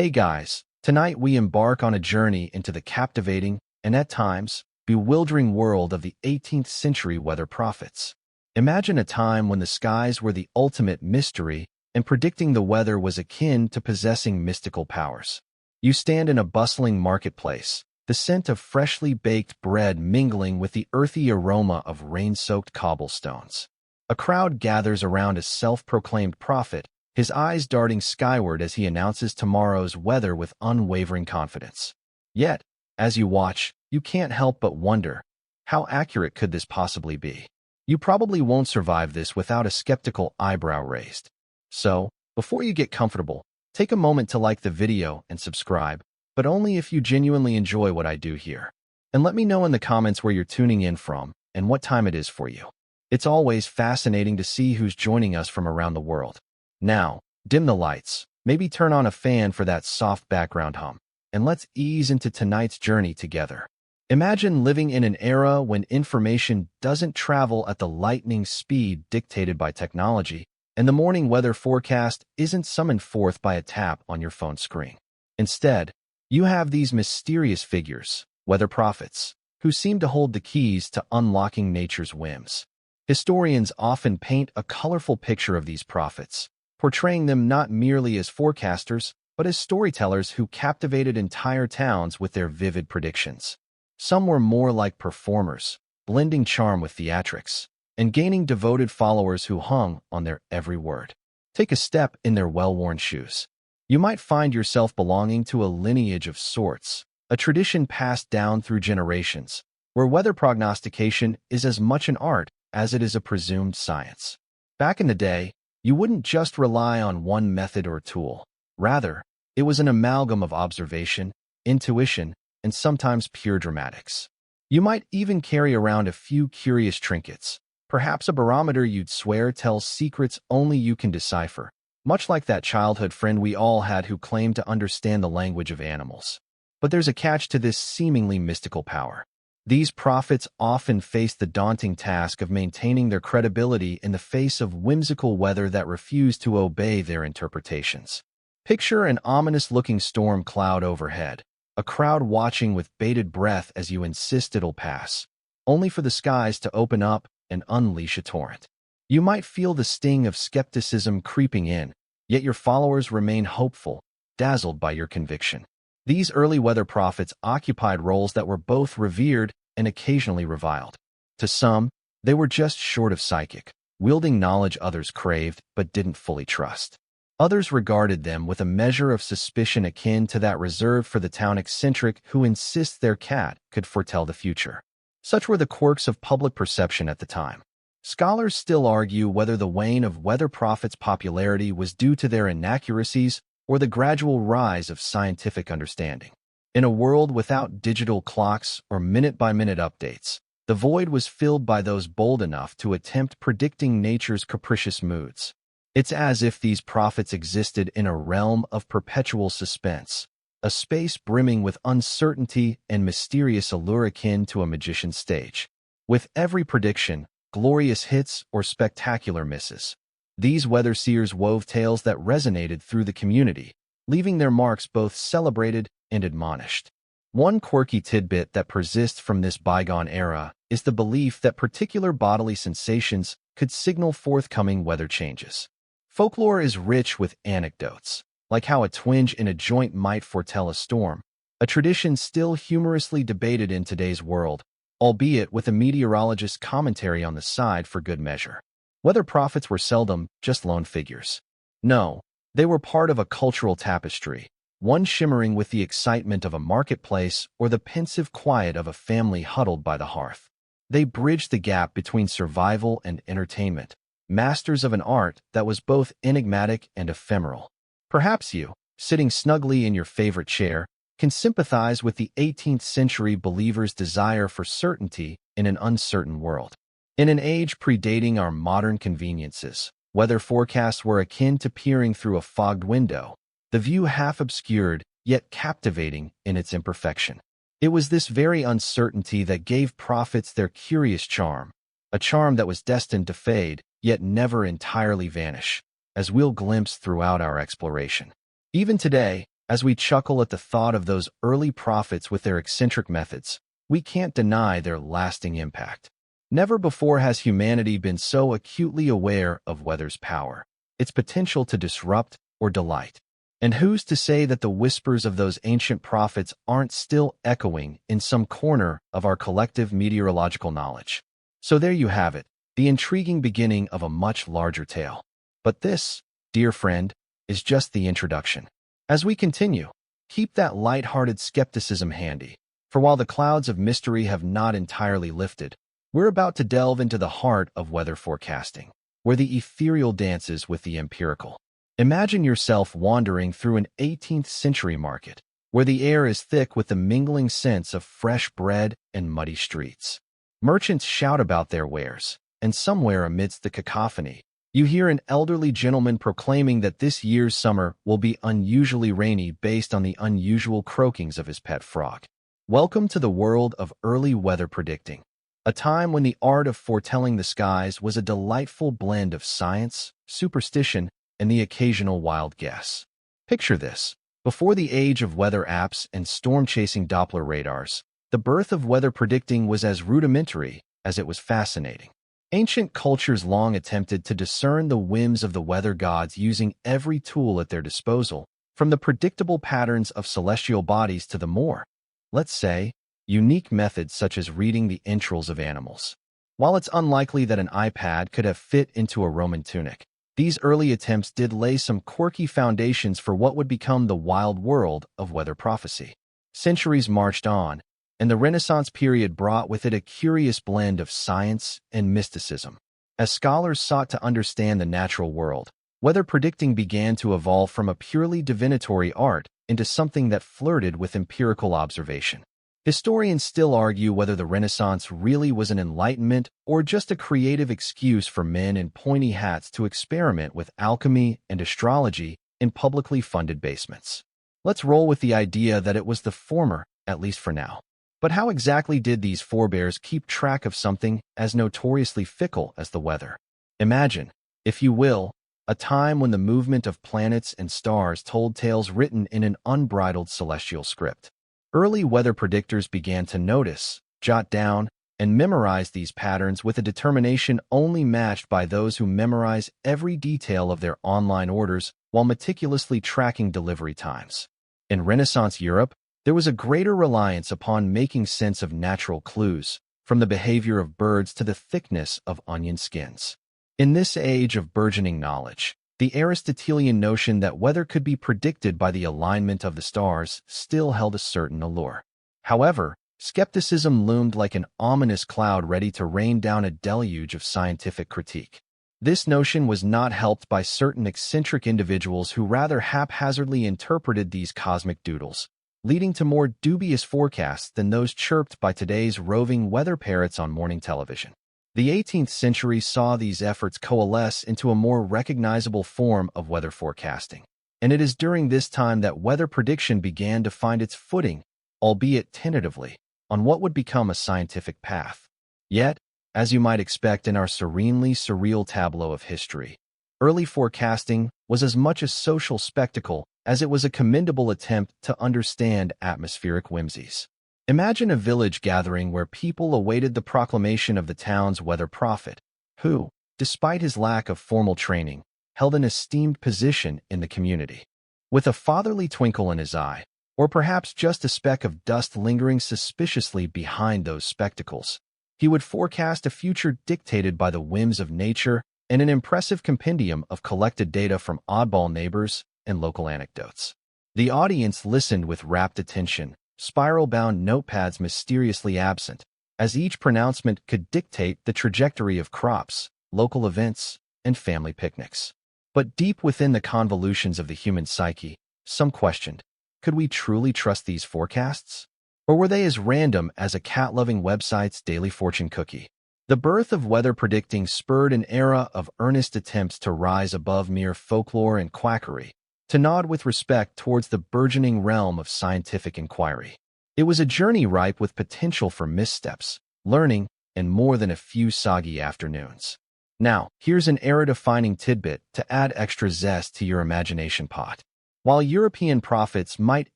Hey guys, tonight we embark on a journey into the captivating and at times bewildering world of the 18th century weather prophets. Imagine a time when the skies were the ultimate mystery and predicting the weather was akin to possessing mystical powers. You stand in a bustling marketplace, the scent of freshly baked bread mingling with the earthy aroma of rain-soaked cobblestones. A crowd gathers around a self-proclaimed prophet, his eyes darting skyward as he announces tomorrow's weather with unwavering confidence. Yet, as you watch, you can't help but wonder, how accurate could this possibly be? You probably won't survive this without a skeptical eyebrow raised. So, before you get comfortable, take a moment to like the video and subscribe, but only if you genuinely enjoy what I do here. And let me know in the comments where you're tuning in from and what time it is for you. It's always fascinating to see who's joining us from around the world. Now, dim the lights, maybe turn on a fan for that soft background hum, and let's ease into tonight's journey together. Imagine living in an era when information doesn't travel at the lightning speed dictated by technology, and the morning weather forecast isn't summoned forth by a tap on your phone screen. Instead, you have these mysterious figures, weather prophets, who seem to hold the keys to unlocking nature's whims. Historians often paint a colorful picture of these prophets, portraying them not merely as forecasters, but as storytellers who captivated entire towns with their vivid predictions. Some were more like performers, blending charm with theatrics, and gaining devoted followers who hung on their every word. Take a step in their well-worn shoes. You might find yourself belonging to a lineage of sorts, a tradition passed down through generations, where weather prognostication is as much an art as it is a presumed science. Back in the day, you wouldn't just rely on one method or tool. Rather, it was an amalgam of observation, intuition, and sometimes pure dramatics. You might even carry around a few curious trinkets, perhaps a barometer you'd swear tells secrets only you can decipher, much like that childhood friend we all had who claimed to understand the language of animals. But there's a catch to this seemingly mystical power. These prophets often face the daunting task of maintaining their credibility in the face of whimsical weather that refused to obey their interpretations. Picture an ominous-looking storm cloud overhead, a crowd watching with bated breath as you insist it'll pass, only for the skies to open up and unleash a torrent. You might feel the sting of skepticism creeping in, yet your followers remain hopeful, dazzled by your conviction. These early weather prophets occupied roles that were both revered and occasionally reviled. To some, they were just short of psychic, wielding knowledge others craved but didn't fully trust. Others regarded them with a measure of suspicion akin to that reserved for the town eccentric who insists their cat could foretell the future. Such were the quirks of public perception at the time. Scholars still argue whether the wane of weather prophets' popularity was due to their inaccuracies or the gradual rise of scientific understanding. In a world without digital clocks or minute-by-minute updates, the void was filled by those bold enough to attempt predicting nature's capricious moods. It's as if these prophets existed in a realm of perpetual suspense, a space brimming with uncertainty and mysterious allure akin to a magician's stage. With every prediction, glorious hits or spectacular misses, these weather seers wove tales that resonated through the community, leaving their marks both celebrated and admonished. One quirky tidbit that persists from this bygone era is the belief that particular bodily sensations could signal forthcoming weather changes. Folklore is rich with anecdotes, like how a twinge in a joint might foretell a storm, a tradition still humorously debated in today's world, albeit with a meteorologist's commentary on the side for good measure. Weather prophets were seldom just lone figures. No, they were part of a cultural tapestry, one shimmering with the excitement of a marketplace or the pensive quiet of a family huddled by the hearth. They bridged the gap between survival and entertainment, masters of an art that was both enigmatic and ephemeral. Perhaps you, sitting snugly in your favorite chair, can sympathize with the 18th century believer's desire for certainty in an uncertain world. In an age predating our modern conveniences, weather forecasts were akin to peering through a fogged window, the view half obscured, yet captivating in its imperfection. It was this very uncertainty that gave prophets their curious charm, a charm that was destined to fade, yet never entirely vanish, as we'll glimpse throughout our exploration. Even today, As we chuckle at the thought of those early prophets with their eccentric methods, we can't deny their lasting impact. Never before has humanity been so acutely aware of weather's power, its potential to disrupt or delight. And who's to say that the whispers of those ancient prophets aren't still echoing in some corner of our collective meteorological knowledge? So there you have it, the intriguing beginning of a much larger tale. But this, dear friend, is just the introduction. As we continue, keep that light-hearted skepticism handy, for while the clouds of mystery have not entirely lifted, we're about to delve into the heart of weather forecasting, where the ethereal dances with the empirical. Imagine yourself wandering through an 18th century market, where the air is thick with the mingling scents of fresh bread and muddy streets. Merchants shout about their wares, and somewhere amidst the cacophony, you hear an elderly gentleman proclaiming that this year's summer will be unusually rainy based on the unusual croakings of his pet frog. Welcome to the world of early weather predicting, a time when the art of foretelling the skies was a delightful blend of science, superstition, and the occasional wild guess. Picture this. Before the age of weather apps and storm-chasing Doppler radars, the birth of weather predicting was as rudimentary as it was fascinating. Ancient cultures long attempted to discern the whims of the weather gods using every tool at their disposal, from the predictable patterns of celestial bodies to the more, let's say, unique methods such as reading the entrails of animals. While it's unlikely that an iPad could have fit into a Roman tunic, these early attempts did lay some quirky foundations for what would become the wild world of weather prophecy. Centuries marched on, and the Renaissance period brought with it a curious blend of science and mysticism. As scholars sought to understand the natural world, weather predicting began to evolve from a purely divinatory art into something that flirted with empirical observation. Historians still argue whether the Renaissance really was an enlightenment or just a creative excuse for men in pointy hats to experiment with alchemy and astrology in publicly funded basements. Let's roll with the idea that it was the former, at least for now. But how exactly did these forebears keep track of something as notoriously fickle as the weather? Imagine, if you will, a time when the movement of planets and stars told tales written in an unbridled celestial script. Early weather predictors began to notice, jot down, and memorize these patterns with a determination only matched by those who memorize every detail of their online orders while meticulously tracking delivery times. In Renaissance Europe, there was a greater reliance upon making sense of natural clues, from the behavior of birds to the thickness of onion skins. In this age of burgeoning knowledge, the Aristotelian notion that weather could be predicted by the alignment of the stars still held a certain allure. However, skepticism loomed like an ominous cloud ready to rain down a deluge of scientific critique. This notion was not helped by certain eccentric individuals who rather haphazardly interpreted these cosmic doodles, leading to more dubious forecasts than those chirped by today's roving weather parrots on morning television. The 18th century saw these efforts coalesce into a more recognizable form of weather forecasting, and it is during this time that weather prediction began to find its footing, albeit tentatively, on what would become a scientific path. Yet, as you might expect in our serenely surreal tableau of history, early forecasting was as much a social spectacle as it was a commendable attempt to understand atmospheric whimsies. Imagine a village gathering where people awaited the proclamation of the town's weather prophet, who, despite his lack of formal training, held an esteemed position in the community. With a fatherly twinkle in his eye, or perhaps just a speck of dust lingering suspiciously behind those spectacles, he would forecast a future dictated by the whims of nature and an impressive compendium of collected data from oddball neighbors and local anecdotes. The audience listened with rapt attention, spiral-bound notepads mysteriously absent, as each pronouncement could dictate the trajectory of crops, local events, and family picnics. But deep within the convolutions of the human psyche, some questioned, could we truly trust these forecasts? Or were they as random as a cat-loving website's daily fortune cookie? The birth of weather predicting spurred an era of earnest attempts to rise above mere folklore and quackery, to nod with respect towards the burgeoning realm of scientific inquiry. It was a journey ripe with potential for missteps, learning, and more than a few soggy afternoons. Now, here's an era-defining tidbit to add extra zest to your imagination pot. While European prophets might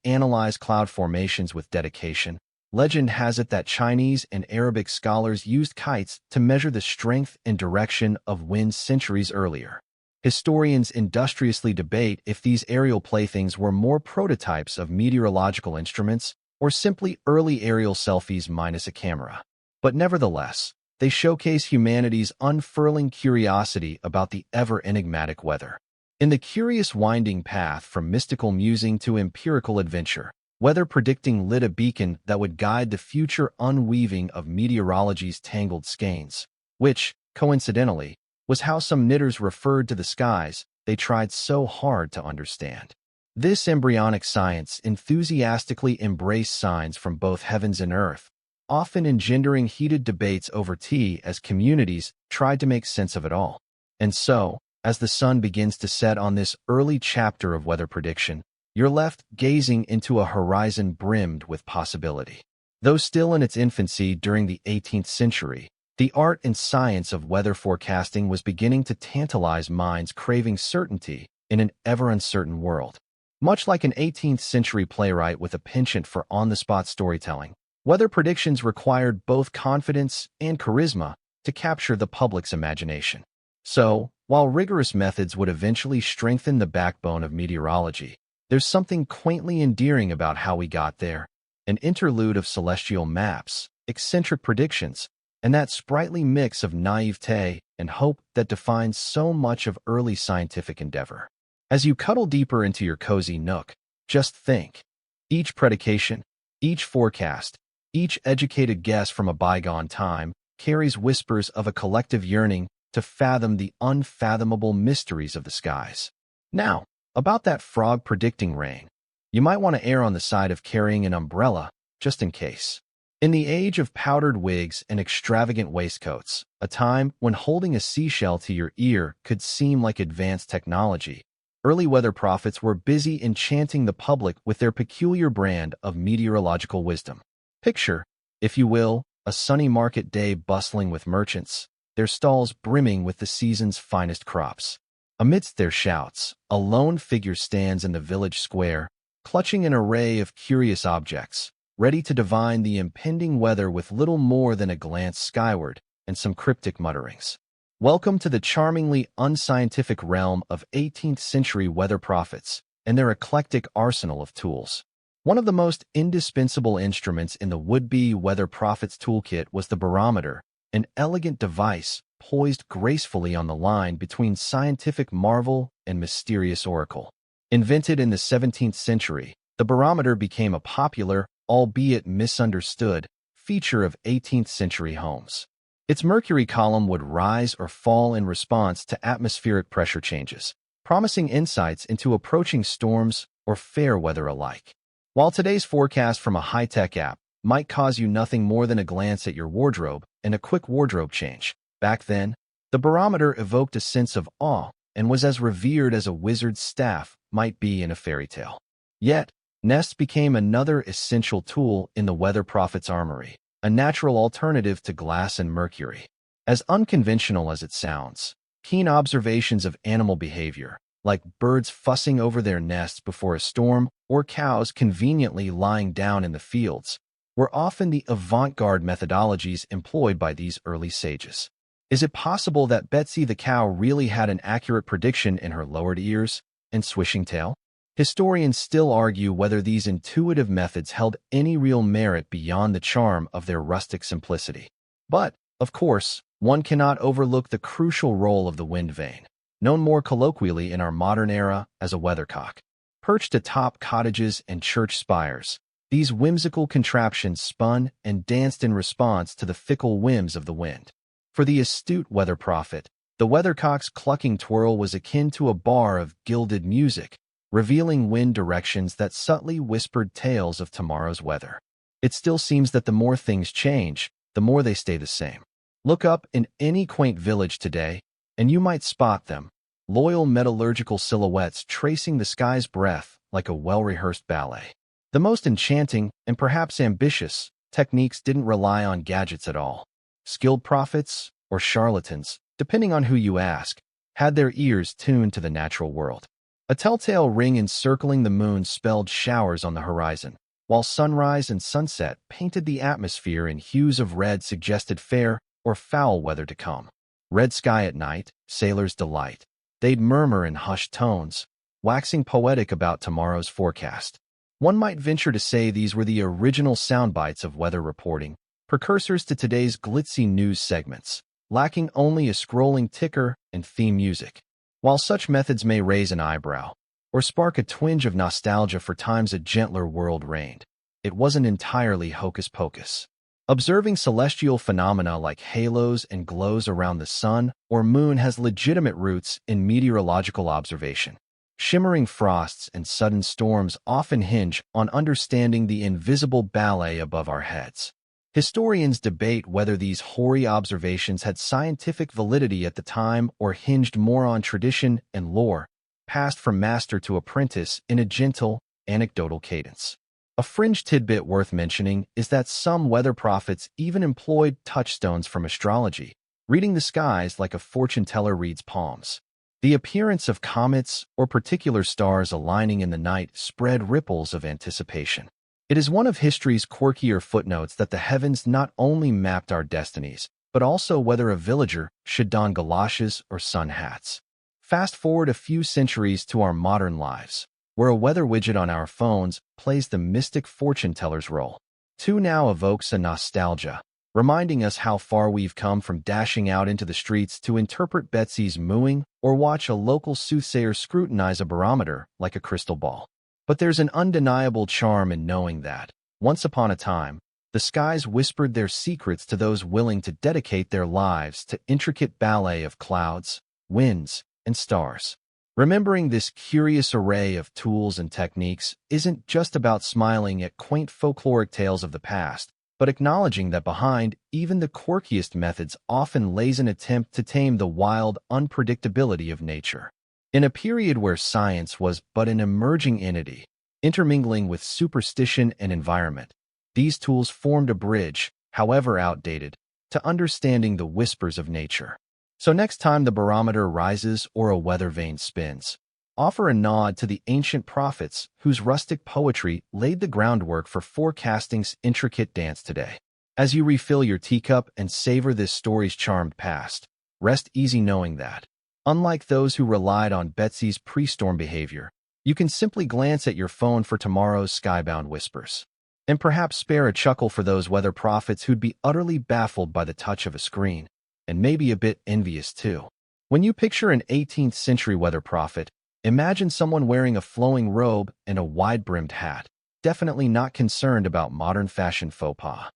analyze cloud formations with dedication, legend has it that Chinese and Arabic scholars used kites to measure the strength and direction of winds centuries earlier. Historians industriously debate if these aerial playthings were more prototypes of meteorological instruments or simply early aerial selfies minus a camera. But nevertheless, they showcase humanity's unfurling curiosity about the ever-enigmatic weather. In the curious winding path from mystical musing to empirical adventure, weather predicting lit a beacon that would guide the future unweaving of meteorology's tangled skeins, which, coincidentally, was how some knitters referred to the skies they tried so hard to understand. This embryonic science enthusiastically embraced signs from both heavens and earth, often engendering heated debates over tea as communities tried to make sense of it all. And so, as the sun begins to set on this early chapter of weather prediction, you're left gazing into a horizon brimmed with possibility. Though still in its infancy during the 18th century, the art and science of weather forecasting was beginning to tantalize minds craving certainty in an ever-uncertain world. Much like an 18th century playwright with a penchant for on-the-spot storytelling, weather predictions required both confidence and charisma to capture the public's imagination. So, while rigorous methods would eventually strengthen the backbone of meteorology, there's something quaintly endearing about how we got there, an interlude of celestial maps, eccentric predictions, and that sprightly mix of naivete and hope that defines so much of early scientific endeavor. As you cuddle deeper into your cozy nook, just think. Each predication, each forecast, each educated guess from a bygone time carries whispers of a collective yearning to fathom the unfathomable mysteries of the skies. Now, about that frog predicting rain, you might want to err on the side of carrying an umbrella, just in case. In the age of powdered wigs and extravagant waistcoats, a time when holding a seashell to your ear could seem like advanced technology, early weather prophets were busy enchanting the public with their peculiar brand of meteorological wisdom. Picture, if you will, a sunny market day bustling with merchants, their stalls brimming with the season's finest crops. Amidst their shouts, a lone figure stands in the village square, clutching an array of curious objects, ready to divine the impending weather with little more than a glance skyward and some cryptic mutterings. Welcome to the charmingly unscientific realm of 18th century weather prophets and their eclectic arsenal of tools. One of the most indispensable instruments in the would-be weather prophet's toolkit was the barometer, an elegant device poised gracefully on the line between scientific marvel and mysterious oracle. Invented in the 17th century, the barometer became a popular, albeit misunderstood, feature of 18th century homes. Its mercury column would rise or fall in response to atmospheric pressure changes, promising insights into approaching storms or fair weather alike. While today's forecast from a high-tech app might cause you nothing more than a glance at your wardrobe and a quick wardrobe change, back then, the barometer evoked a sense of awe and was as revered as a wizard's staff might be in a fairy tale. Yet, Nest became another essential tool in the weather prophet's armory, a natural alternative to glass and mercury. As unconventional as it sounds, keen observations of animal behavior, like birds fussing over their nests before a storm or cows conveniently lying down in the fields, were often the avant-garde methodologies employed by these early sages. Is it possible that Betsy the cow really had an accurate prediction in her lowered ears and swishing tail? Historians still argue whether these intuitive methods held any real merit beyond the charm of their rustic simplicity. But, of course, one cannot overlook the crucial role of the wind vane, known more colloquially in our modern era as a weathercock. Perched atop cottages and church spires, these whimsical contraptions spun and danced in response to the fickle whims of the wind. For the astute weather prophet, the weathercock's clucking twirl was akin to a bar of gilded music, revealing wind directions that subtly whispered tales of tomorrow's weather. It still seems that the more things change, the more they stay the same. Look up in any quaint village today, and you might spot them, loyal metallurgical silhouettes tracing the sky's breath like a well-rehearsed ballet. The most enchanting, and perhaps ambitious, techniques didn't rely on gadgets at all. Skilled prophets, or charlatans, depending on who you ask, had their ears tuned to the natural world. A telltale ring encircling the moon spelled showers on the horizon, while sunrise and sunset painted the atmosphere in hues of red suggested fair or foul weather to come. Red sky at night, sailors' delight. They'd murmur in hushed tones, waxing poetic about tomorrow's forecast. One might venture to say these were the original soundbites of weather reporting, precursors to today's glitzy news segments, lacking only a scrolling ticker and theme music. While such methods may raise an eyebrow or spark a twinge of nostalgia for times a gentler world reigned, it wasn't entirely hocus-pocus. Observing celestial phenomena like halos and glows around the sun or moon has legitimate roots in meteorological observation. Shimmering frosts and sudden storms often hinge on understanding the invisible ballet above our heads. Historians debate whether these hoary observations had scientific validity at the time or hinged more on tradition and lore, passed from master to apprentice in a gentle, anecdotal cadence. A fringe tidbit worth mentioning is that some weather prophets even employed touchstones from astrology, reading the skies like a fortune teller reads palms. The appearance of comets or particular stars aligning in the night spread ripples of anticipation. It is one of history's quirkier footnotes that the heavens not only mapped our destinies, but also whether a villager should don galoshes or sun hats. Fast forward a few centuries to our modern lives, where a weather widget on our phones plays the mystic fortune teller's role. Too now evokes a nostalgia, reminding us how far we've come from dashing out into the streets to interpret Betsy's mooing or watch a local soothsayer scrutinize a barometer like a crystal ball. But there's an undeniable charm in knowing that, once upon a time, the skies whispered their secrets to those willing to dedicate their lives to intricate ballet of clouds, winds, and stars. Remembering this curious array of tools and techniques isn't just about smiling at quaint folkloric tales of the past, but acknowledging that behind even the quirkiest methods often lays an attempt to tame the wild unpredictability of nature. In a period where science was but an emerging entity, intermingling with superstition and environment, these tools formed a bridge, however outdated, to understanding the whispers of nature. So next time the barometer rises or a weather vane spins, offer a nod to the ancient prophets whose rustic poetry laid the groundwork for forecasting's intricate dance today. As you refill your teacup and savor this story's charmed past, rest easy knowing that, unlike those who relied on Betsy's pre-storm behavior, you can simply glance at your phone for tomorrow's skybound whispers. And perhaps spare a chuckle for those weather prophets who'd be utterly baffled by the touch of a screen, and maybe a bit envious too. When you picture an 18th century weather prophet, imagine someone wearing a flowing robe and a wide-brimmed hat, definitely not concerned about modern fashion faux pas.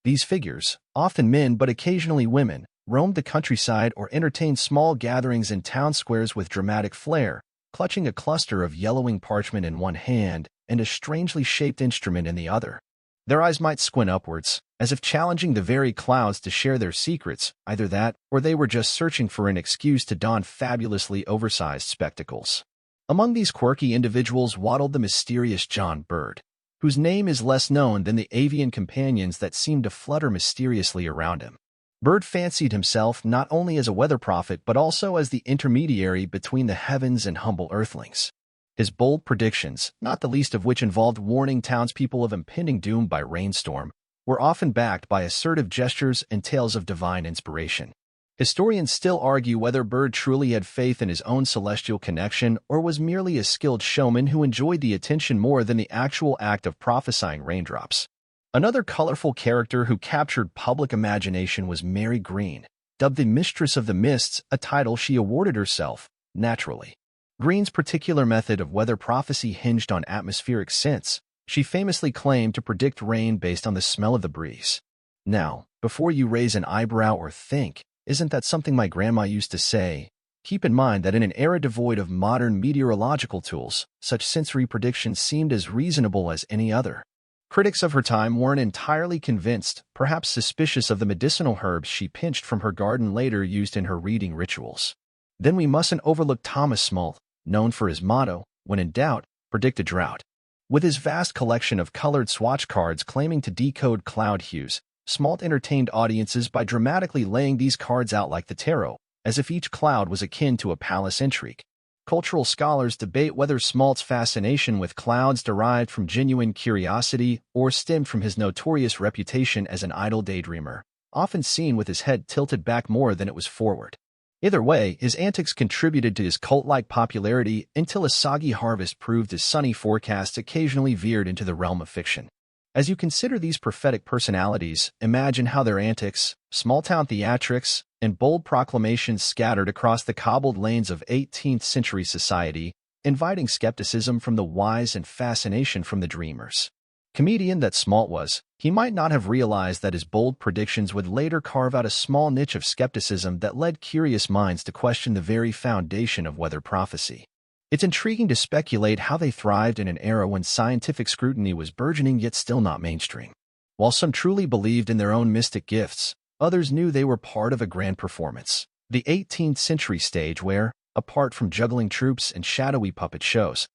These figures, often men but occasionally women, roamed the countryside or entertained small gatherings in town squares with dramatic flair, clutching a cluster of yellowing parchment in one hand and a strangely shaped instrument in the other. Their eyes might squint upwards, as if challenging the very clouds to share their secrets, either that or they were just searching for an excuse to don fabulously oversized spectacles. Among these quirky individuals waddled the mysterious John Bird, whose name is less known than the avian companions that seemed to flutter mysteriously around him. Bird fancied himself not only as a weather prophet but also as the intermediary between the heavens and humble earthlings. His bold predictions, not the least of which involved warning townspeople of impending doom by rainstorm, were often backed by assertive gestures and tales of divine inspiration. Historians still argue whether Bird truly had faith in his own celestial connection or was merely a skilled showman who enjoyed the attention more than the actual act of prophesying raindrops. Another colorful character who captured public imagination was Mary Green, dubbed the Mistress of the Mists, a title she awarded herself, naturally. Green's particular method of weather prophecy hinged on atmospheric sense. She famously claimed to predict rain based on the smell of the breeze. Now, before you raise an eyebrow or think, "Isn't that something my grandma used to say?" keep in mind that in an era devoid of modern meteorological tools, such sensory predictions seemed as reasonable as any other. Critics of her time weren't entirely convinced, perhaps suspicious of the medicinal herbs she pinched from her garden later used in her reading rituals. Then we mustn't overlook Thomas Smollett, known for his motto, "When in doubt, predict a drought." With his vast collection of colored swatch cards claiming to decode cloud hues, Smollett entertained audiences by dramatically laying these cards out like the tarot, as if each cloud was akin to a palace intrigue. Cultural scholars debate whether Smalt's fascination with clouds derived from genuine curiosity or stemmed from his notorious reputation as an idle daydreamer, often seen with his head tilted back more than it was forward. Either way, his antics contributed to his cult-like popularity until a soggy harvest proved his sunny forecasts occasionally veered into the realm of fiction. As you consider these prophetic personalities, imagine how their antics, small-town theatrics, and bold proclamations scattered across the cobbled lanes of 18th-century society, inviting skepticism from the wise and fascination from the dreamers. Comedian that Smalt was, he might not have realized that his bold predictions would later carve out a small niche of skepticism that led curious minds to question the very foundation of weather prophecy. It's intriguing to speculate how they thrived in an era when scientific scrutiny was burgeoning yet still not mainstream. While some truly believed in their own mystic gifts, others knew they were part of a grand performance, the 18th century stage where, apart from juggling troops and shadowy puppet shows,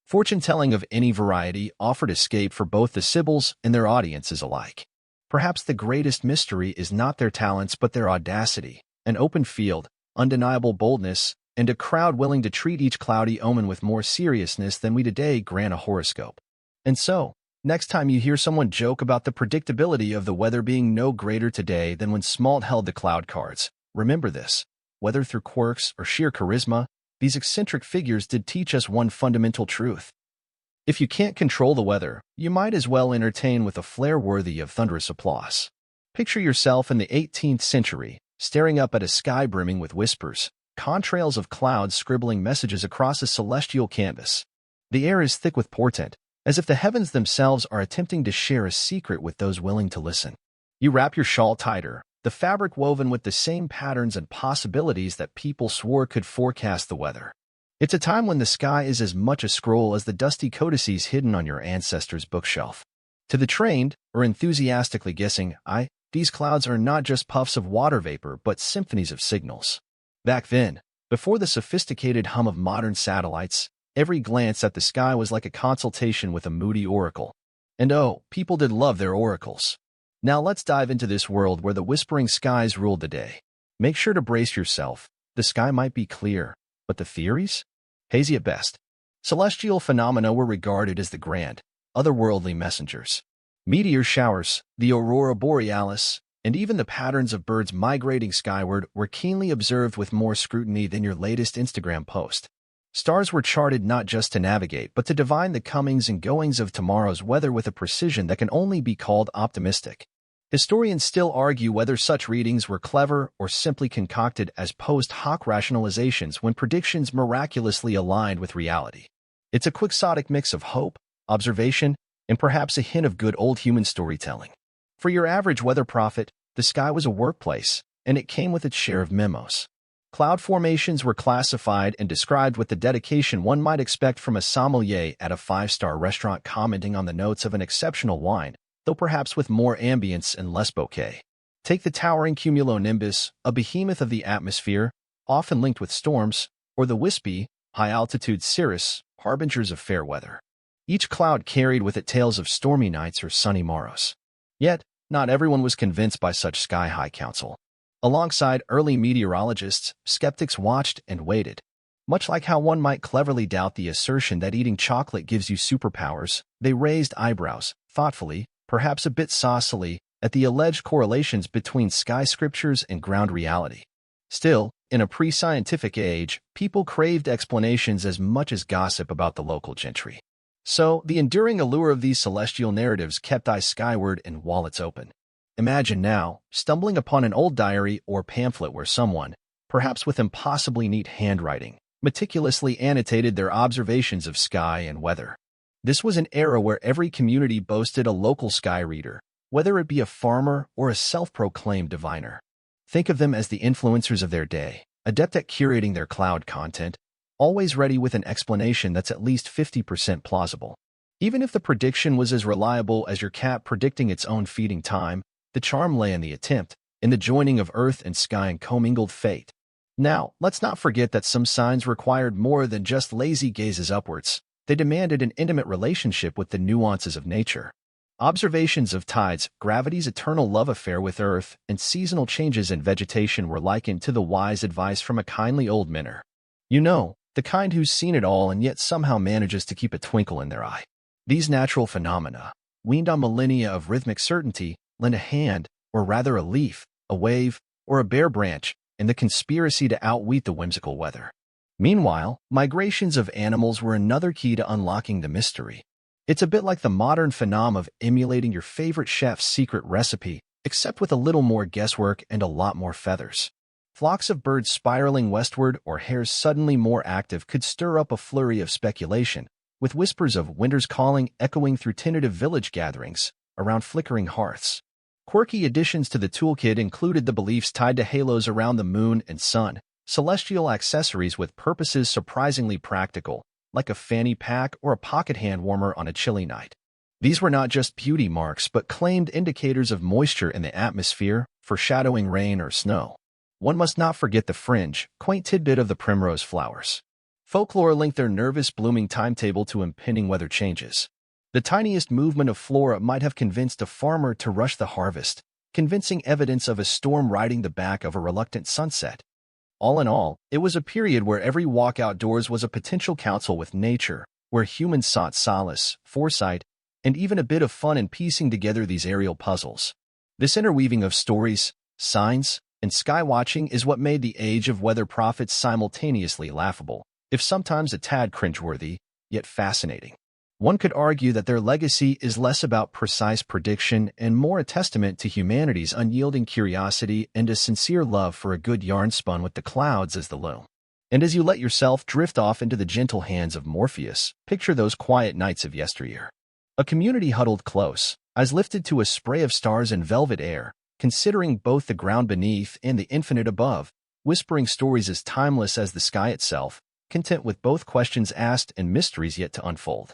fortune-telling of any variety offered escape for both the Sibyls and their audiences alike. Perhaps the greatest mystery is not their talents but their audacity, an open field, undeniable boldness, and a crowd willing to treat each cloudy omen with more seriousness than we today grant a horoscope. And so, next time you hear someone joke about the predictability of the weather being no greater today than when Smalt held the cloud cards, remember this: whether through quirks or sheer charisma, these eccentric figures did teach us one fundamental truth. If you can't control the weather, you might as well entertain with a flair worthy of thunderous applause. Picture yourself in the 18th century, staring up at a sky brimming with whispers, contrails of clouds scribbling messages across a celestial canvas. The air is thick with portent, as if the heavens themselves are attempting to share a secret with those willing to listen. You wrap your shawl tighter, the fabric woven with the same patterns and possibilities that people swore could forecast the weather. It's a time when the sky is as much a scroll as the dusty codices hidden on your ancestors' bookshelf. To the trained, or enthusiastically guessing, these clouds are not just puffs of water vapor but symphonies of signals. Back then, before the sophisticated hum of modern satellites, every glance at the sky was like a consultation with a moody oracle. And oh, people did love their oracles. Now let's dive into this world where the whispering skies ruled the day. Make sure to brace yourself. The sky might be clear, but the theories? Hazy at best. Celestial phenomena were regarded as the grand, otherworldly messengers. Meteor showers, the aurora borealis, and even the patterns of birds migrating skyward were keenly observed with more scrutiny than your latest Instagram post. Stars were charted not just to navigate but to divine the comings and goings of tomorrow's weather with a precision that can only be called optimistic. Historians still argue whether such readings were clever or simply concocted as post hoc rationalizations when predictions miraculously aligned with reality. It's a quixotic mix of hope, observation, and perhaps a hint of good old human storytelling. For your average weather prophet, the sky was a workplace, and it came with its share of memos. Cloud formations were classified and described with the dedication one might expect from a sommelier at a five-star restaurant commenting on the notes of an exceptional wine, though perhaps with more ambience and less bouquet. Take the towering cumulonimbus, a behemoth of the atmosphere, often linked with storms, or the wispy, high-altitude cirrus, harbingers of fair weather. Each cloud carried with it tales of stormy nights or sunny morrows. Yet, not everyone was convinced by such sky-high counsel. Alongside early meteorologists, skeptics watched and waited. Much like how one might cleverly doubt the assertion that eating chocolate gives you superpowers, they raised eyebrows, thoughtfully, perhaps a bit saucily, at the alleged correlations between sky scriptures and ground reality. Still, in a pre-scientific age, people craved explanations as much as gossip about the local gentry. So, the enduring allure of these celestial narratives kept eyes skyward and wallets open. Imagine now, stumbling upon an old diary or pamphlet where someone, perhaps with impossibly neat handwriting, meticulously annotated their observations of sky and weather. This was an era where every community boasted a local sky reader, whether it be a farmer or a self-proclaimed diviner. Think of them as the influencers of their day, adept at curating their cloud content, always ready with an explanation that's at least 50% plausible. Even if the prediction was as reliable as your cat predicting its own feeding time, the charm lay in the attempt, in the joining of earth and sky in commingled fate. Now, let's not forget that some signs required more than just lazy gazes upwards. They demanded an intimate relationship with the nuances of nature. Observations of tides, gravity's eternal love affair with Earth, and seasonal changes in vegetation were likened to the wise advice from a kindly old mentor. You know, the kind who's seen it all and yet somehow manages to keep a twinkle in their eye. These natural phenomena, weaned on millennia of rhythmic certainty, lend a hand, or rather a leaf, a wave, or a bare branch, in the conspiracy to outwit the whimsical weather. Meanwhile, migrations of animals were another key to unlocking the mystery. It's a bit like the modern phenomenon of emulating your favorite chef's secret recipe, except with a little more guesswork and a lot more feathers. Flocks of birds spiraling westward or hares suddenly more active could stir up a flurry of speculation, with whispers of winter's calling echoing through tentative village gatherings around flickering hearths. Quirky additions to the toolkit included the beliefs tied to halos around the moon and sun, celestial accessories with purposes surprisingly practical, like a fanny pack or a pocket hand warmer on a chilly night. These were not just beauty marks but claimed indicators of moisture in the atmosphere, foreshadowing rain or snow. One must not forget the fringe, quaint tidbit of the primrose flowers. Folklore linked their nervous blooming timetable to impending weather changes. The tiniest movement of flora might have convinced a farmer to rush the harvest, convincing evidence of a storm riding the back of a reluctant sunset. All in all, it was a period where every walk outdoors was a potential counsel with nature, where humans sought solace, foresight, and even a bit of fun in piecing together these aerial puzzles. This interweaving of stories, signs, and skywatching is what made the age of weather prophets simultaneously laughable, if sometimes a tad cringeworthy, yet fascinating. One could argue that their legacy is less about precise prediction and more a testament to humanity's unyielding curiosity and a sincere love for a good yarn spun with the clouds as the loom. And as you let yourself drift off into the gentle hands of Morpheus, picture those quiet nights of yesteryear. A community huddled close, eyes lifted to a spray of stars in velvet air, considering both the ground beneath and the infinite above, whispering stories as timeless as the sky itself, content with both questions asked and mysteries yet to unfold.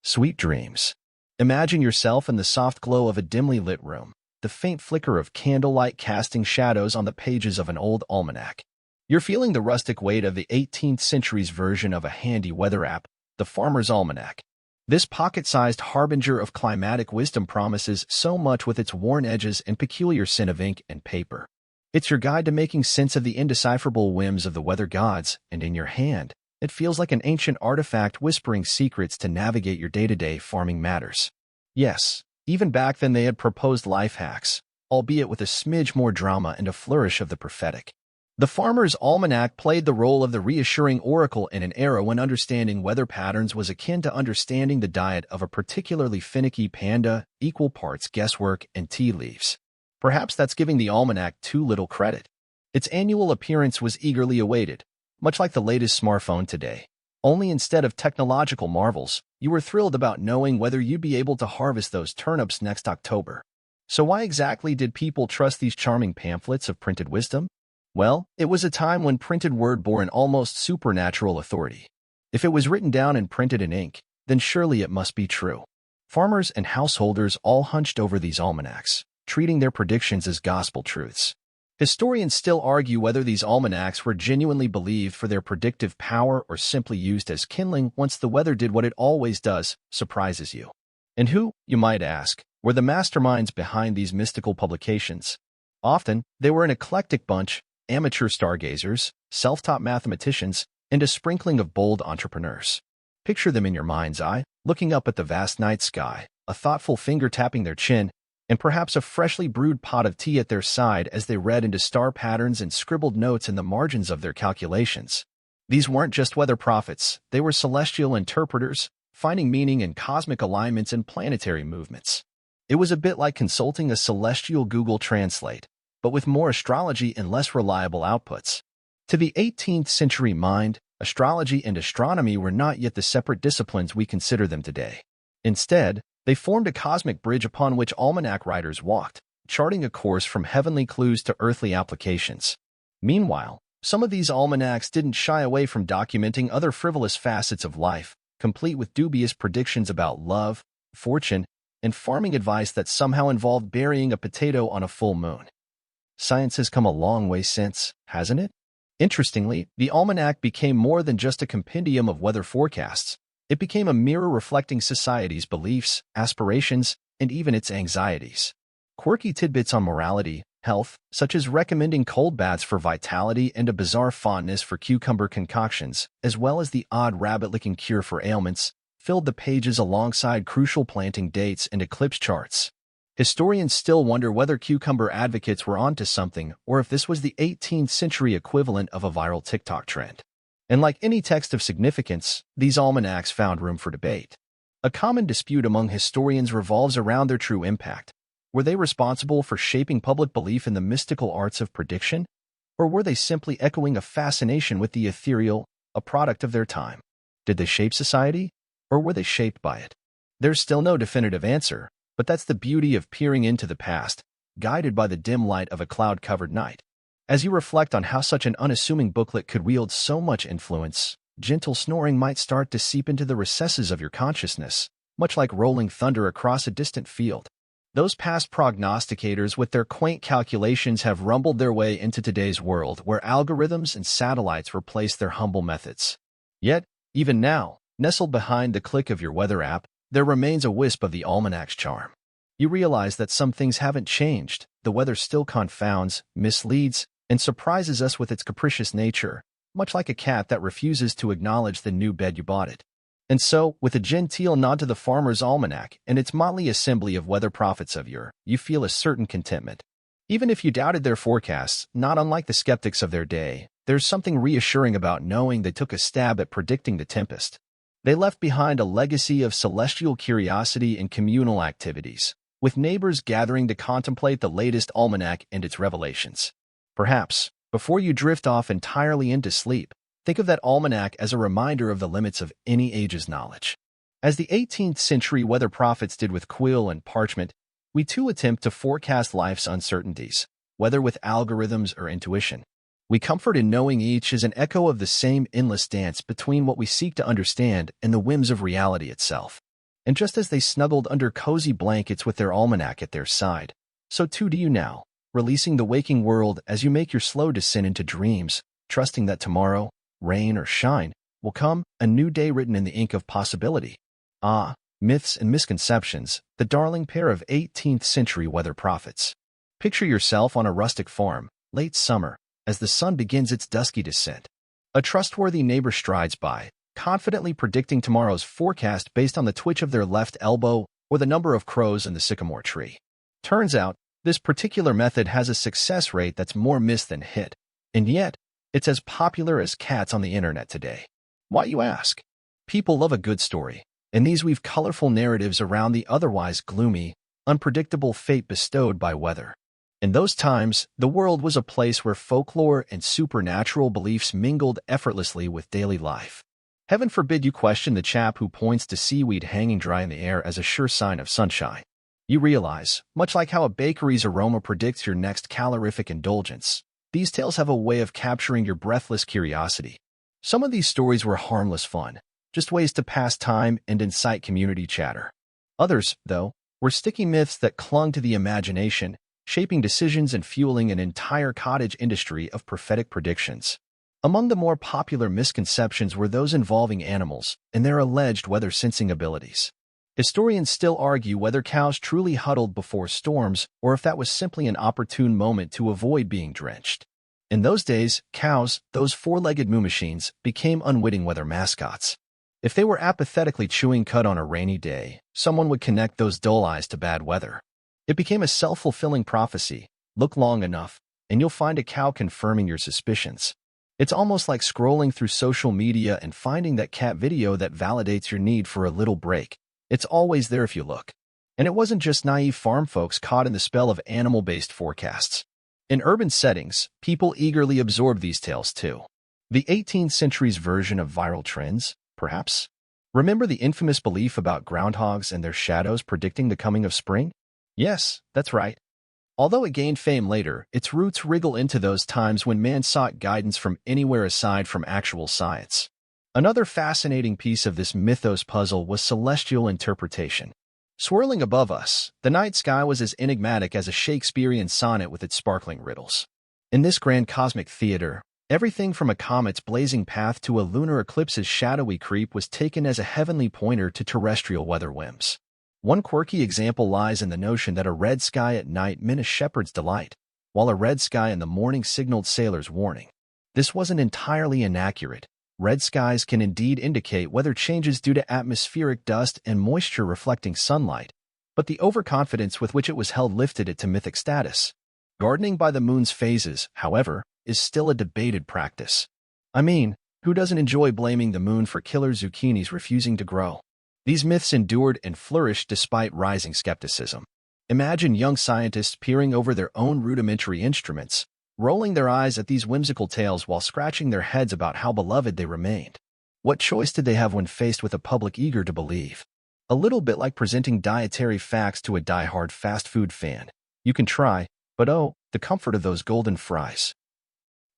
Sweet dreams. Imagine yourself in the soft glow of a dimly lit room, the faint flicker of candlelight casting shadows on the pages of an old almanac. You're feeling the rustic weight of the 18th century's version of a handy weather app, the Farmer's Almanac. This pocket-sized harbinger of climatic wisdom promises so much with its worn edges and peculiar scent of ink and paper. It's your guide to making sense of the indecipherable whims of the weather gods, and in your hand, it feels like an ancient artifact whispering secrets to navigate your day-to-day farming matters. Yes, even back then they had proposed life hacks, albeit with a smidge more drama and a flourish of the prophetic. The Farmer's Almanac played the role of the reassuring oracle in an era when understanding weather patterns was akin to understanding the diet of a particularly finicky panda, equal parts guesswork and tea leaves. Perhaps that's giving the almanac too little credit. Its annual appearance was eagerly awaited, much like the latest smartphone today. Only instead of technological marvels, you were thrilled about knowing whether you'd be able to harvest those turnips next October. So why exactly did people trust these charming pamphlets of printed wisdom? Well, it was a time when printed word bore an almost supernatural authority. If it was written down and printed in ink, then surely it must be true. Farmers and householders all hunched over these almanacs, treating their predictions as gospel truths. Historians still argue whether these almanacs were genuinely believed for their predictive power or simply used as kindling once the weather did what it always does, surprises you. And who, you might ask, were the masterminds behind these mystical publications? Often, they were an eclectic bunch, amateur stargazers, self-taught mathematicians, and a sprinkling of bold entrepreneurs. Picture them in your mind's eye, looking up at the vast night sky, a thoughtful finger tapping their chin, and perhaps a freshly brewed pot of tea at their side as they read into star patterns and scribbled notes in the margins of their calculations. These weren't just weather prophets, they were celestial interpreters, finding meaning in cosmic alignments and planetary movements. It was a bit like consulting a celestial Google Translate, but with more astrology and less reliable outputs. To the 18th century mind, astrology and astronomy were not yet the separate disciplines we consider them today. Instead, they formed a cosmic bridge upon which almanac writers walked, charting a course from heavenly clues to earthly applications. Meanwhile, some of these almanacs didn't shy away from documenting other frivolous facets of life, complete with dubious predictions about love, fortune, and farming advice that somehow involved burying a potato on a full moon. Science has come a long way since, hasn't it? Interestingly, the almanac became more than just a compendium of weather forecasts. It became a mirror reflecting society's beliefs, aspirations, and even its anxieties. Quirky tidbits on morality, health, such as recommending cold baths for vitality and a bizarre fondness for cucumber concoctions, as well as the odd rabbit-licking cure for ailments, filled the pages alongside crucial planting dates and eclipse charts. Historians still wonder whether cucumber advocates were onto something or if this was the 18th century equivalent of a viral TikTok trend. And like any text of significance, these almanacs found room for debate. A common dispute among historians revolves around their true impact. Were they responsible for shaping public belief in the mystical arts of prediction? Or were they simply echoing a fascination with the ethereal, a product of their time? Did they shape society? Or were they shaped by it? There's still no definitive answer, but that's the beauty of peering into the past, guided by the dim light of a cloud-covered night. As you reflect on how such an unassuming booklet could wield so much influence, gentle snoring might start to seep into the recesses of your consciousness, much like rolling thunder across a distant field. Those past prognosticators with their quaint calculations have rumbled their way into today's world where algorithms and satellites replace their humble methods. Yet, even now, nestled behind the click of your weather app, there remains a wisp of the almanac's charm. You realize that some things haven't changed. The weather still confounds, misleads, and surprises us with its capricious nature, much like a cat that refuses to acknowledge the new bed you bought it. And so, with a genteel nod to the Farmer's Almanac and its motley assembly of weather prophets of yore, you feel a certain contentment. Even if you doubted their forecasts, not unlike the skeptics of their day, there's something reassuring about knowing they took a stab at predicting the tempest. They left behind a legacy of celestial curiosity and communal activities, with neighbors gathering to contemplate the latest almanac and its revelations. Perhaps, before you drift off entirely into sleep, think of that almanac as a reminder of the limits of any age's knowledge. As the 18th century weather prophets did with quill and parchment, we too attempt to forecast life's uncertainties, whether with algorithms or intuition. We comfort in knowing each is an echo of the same endless dance between what we seek to understand and the whims of reality itself. And just as they snuggled under cozy blankets with their almanac at their side, so too do you now, releasing the waking world as you make your slow descent into dreams, trusting that tomorrow, rain or shine, will come, a new day written in the ink of possibility. Ah, myths and misconceptions, the darling pair of 18th century weather prophets. Picture yourself on a rustic farm, late summer, as the sun begins its dusky descent. A trustworthy neighbor strides by, confidently predicting tomorrow's forecast based on the twitch of their left elbow or the number of crows in the sycamore tree. Turns out, this particular method has a success rate that's more miss than hit, and yet, it's as popular as cats on the internet today. Why, you ask? People love a good story, and these weave colorful narratives around the otherwise gloomy, unpredictable fate bestowed by weather. In those times, the world was a place where folklore and supernatural beliefs mingled effortlessly with daily life. Heaven forbid you question the chap who points to seaweed hanging dry in the air as a sure sign of sunshine. You realize, much like how a bakery's aroma predicts your next calorific indulgence, these tales have a way of capturing your breathless curiosity. Some of these stories were harmless fun, just ways to pass time and incite community chatter. Others, though, were sticky myths that clung to the imagination, shaping decisions and fueling an entire cottage industry of prophetic predictions. Among the more popular misconceptions were those involving animals and their alleged weather-sensing abilities. Historians still argue whether cows truly huddled before storms or if that was simply an opportune moment to avoid being drenched. In those days, cows, those four-legged moo machines, became unwitting weather mascots. If they were apathetically chewing cud on a rainy day, someone would connect those dull eyes to bad weather. It became a self-fulfilling prophecy. Look long enough, and you'll find a cow confirming your suspicions. It's almost like scrolling through social media and finding that cat video that validates your need for a little break. It's always there if you look. And it wasn't just naive farm folks caught in the spell of animal-based forecasts. In urban settings, people eagerly absorbed these tales too. The 18th century's version of viral trends, perhaps? Remember the infamous belief about groundhogs and their shadows predicting the coming of spring? Yes, that's right. Although it gained fame later, its roots wriggle into those times when man sought guidance from anywhere aside from actual science. Another fascinating piece of this mythos puzzle was celestial interpretation. Swirling above us, the night sky was as enigmatic as a Shakespearean sonnet with its sparkling riddles. In this grand cosmic theater, everything from a comet's blazing path to a lunar eclipse's shadowy creep was taken as a heavenly pointer to terrestrial weather whims. One quirky example lies in the notion that a red sky at night meant a shepherd's delight. while a red sky in the morning signaled sailors' warning. This wasn't entirely inaccurate. Red skies can indeed indicate weather changes due to atmospheric dust and moisture reflecting sunlight, but the overconfidence with which it was held lifted it to mythic status. Gardening by the moon's phases, however, is still a debated practice. I mean, who doesn't enjoy blaming the moon for killer zucchinis refusing to grow? These myths endured and flourished despite rising skepticism. Imagine young scientists peering over their own rudimentary instruments, rolling their eyes at these whimsical tales while scratching their heads about how beloved they remained. What choice did they have when faced with a public eager to believe? A little bit like presenting dietary facts to a die-hard fast food fan. You can try, but oh, the comfort of those golden fries.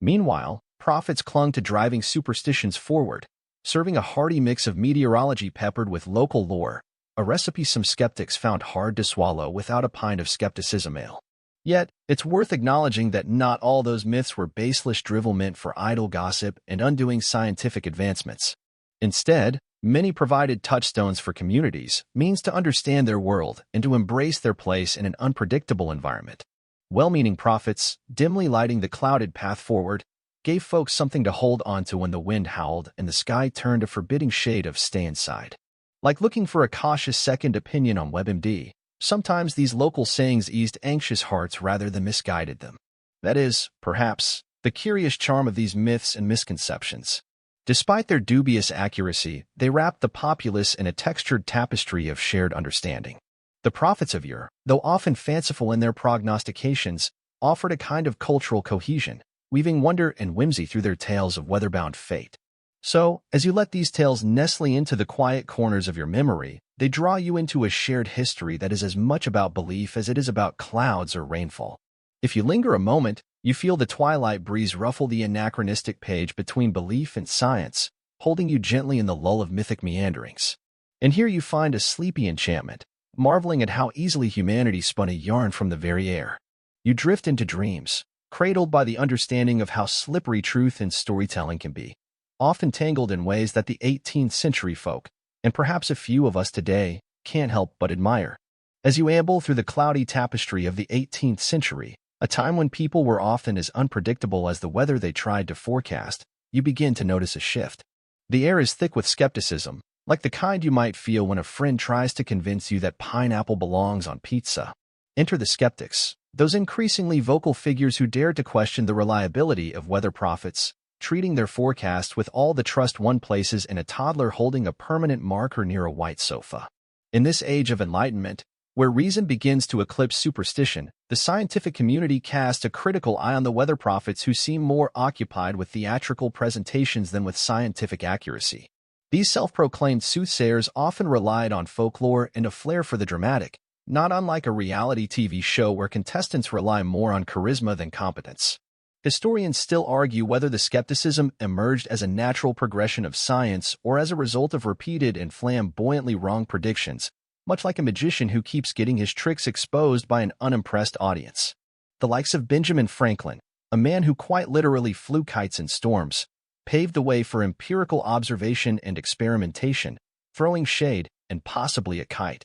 Meanwhile, prophets clung to driving superstitions forward, serving a hearty mix of meteorology peppered with local lore, a recipe some skeptics found hard to swallow without a pint of skepticism ale. Yet, it's worth acknowledging that not all those myths were baseless drivel meant for idle gossip and undoing scientific advancements. Instead, many provided touchstones for communities, means to understand their world and to embrace their place in an unpredictable environment. Well-meaning prophets, dimly lighting the clouded path forward, gave folks something to hold onto when the wind howled and the sky turned a forbidding shade of stay inside. Like looking for a cautious second opinion on WebMD, sometimes these local sayings eased anxious hearts rather than misguided them. That is, perhaps, the curious charm of these myths and misconceptions. Despite their dubious accuracy, they wrapped the populace in a textured tapestry of shared understanding. The prophets of yore, though often fanciful in their prognostications, offered a kind of cultural cohesion, weaving wonder and whimsy through their tales of weather-bound fate. So, as you let these tales nestle into the quiet corners of your memory, they draw you into a shared history that is as much about belief as it is about clouds or rainfall. If you linger a moment, you feel the twilight breeze ruffle the anachronistic page between belief and science, holding you gently in the lull of mythic meanderings. And here you find a sleepy enchantment, marveling at how easily humanity spun a yarn from the very air. You drift into dreams, cradled by the understanding of how slippery truth and storytelling can be, often tangled in ways that the 18th century folk, and perhaps a few of us today, can't help but admire. As you amble through the cloudy tapestry of the 18th century, a time when people were often as unpredictable as the weather they tried to forecast, you begin to notice a shift. The air is thick with skepticism, like the kind you might feel when a friend tries to convince you that pineapple belongs on pizza. Enter the skeptics, those increasingly vocal figures who dare to question the reliability of weather prophets, treating their forecasts with all the trust one places in a toddler holding a permanent marker near a white sofa. In this age of enlightenment, where reason begins to eclipse superstition, the scientific community casts a critical eye on the weather prophets who seem more occupied with theatrical presentations than with scientific accuracy. These self-proclaimed soothsayers often relied on folklore and a flair for the dramatic, not unlike a reality TV show where contestants rely more on charisma than competence. Historians still argue whether the skepticism emerged as a natural progression of science or as a result of repeated and flamboyantly wrong predictions, much like a magician who keeps getting his tricks exposed by an unimpressed audience. The likes of Benjamin Franklin, a man who quite literally flew kites in storms, paved the way for empirical observation and experimentation, throwing shade and possibly a kite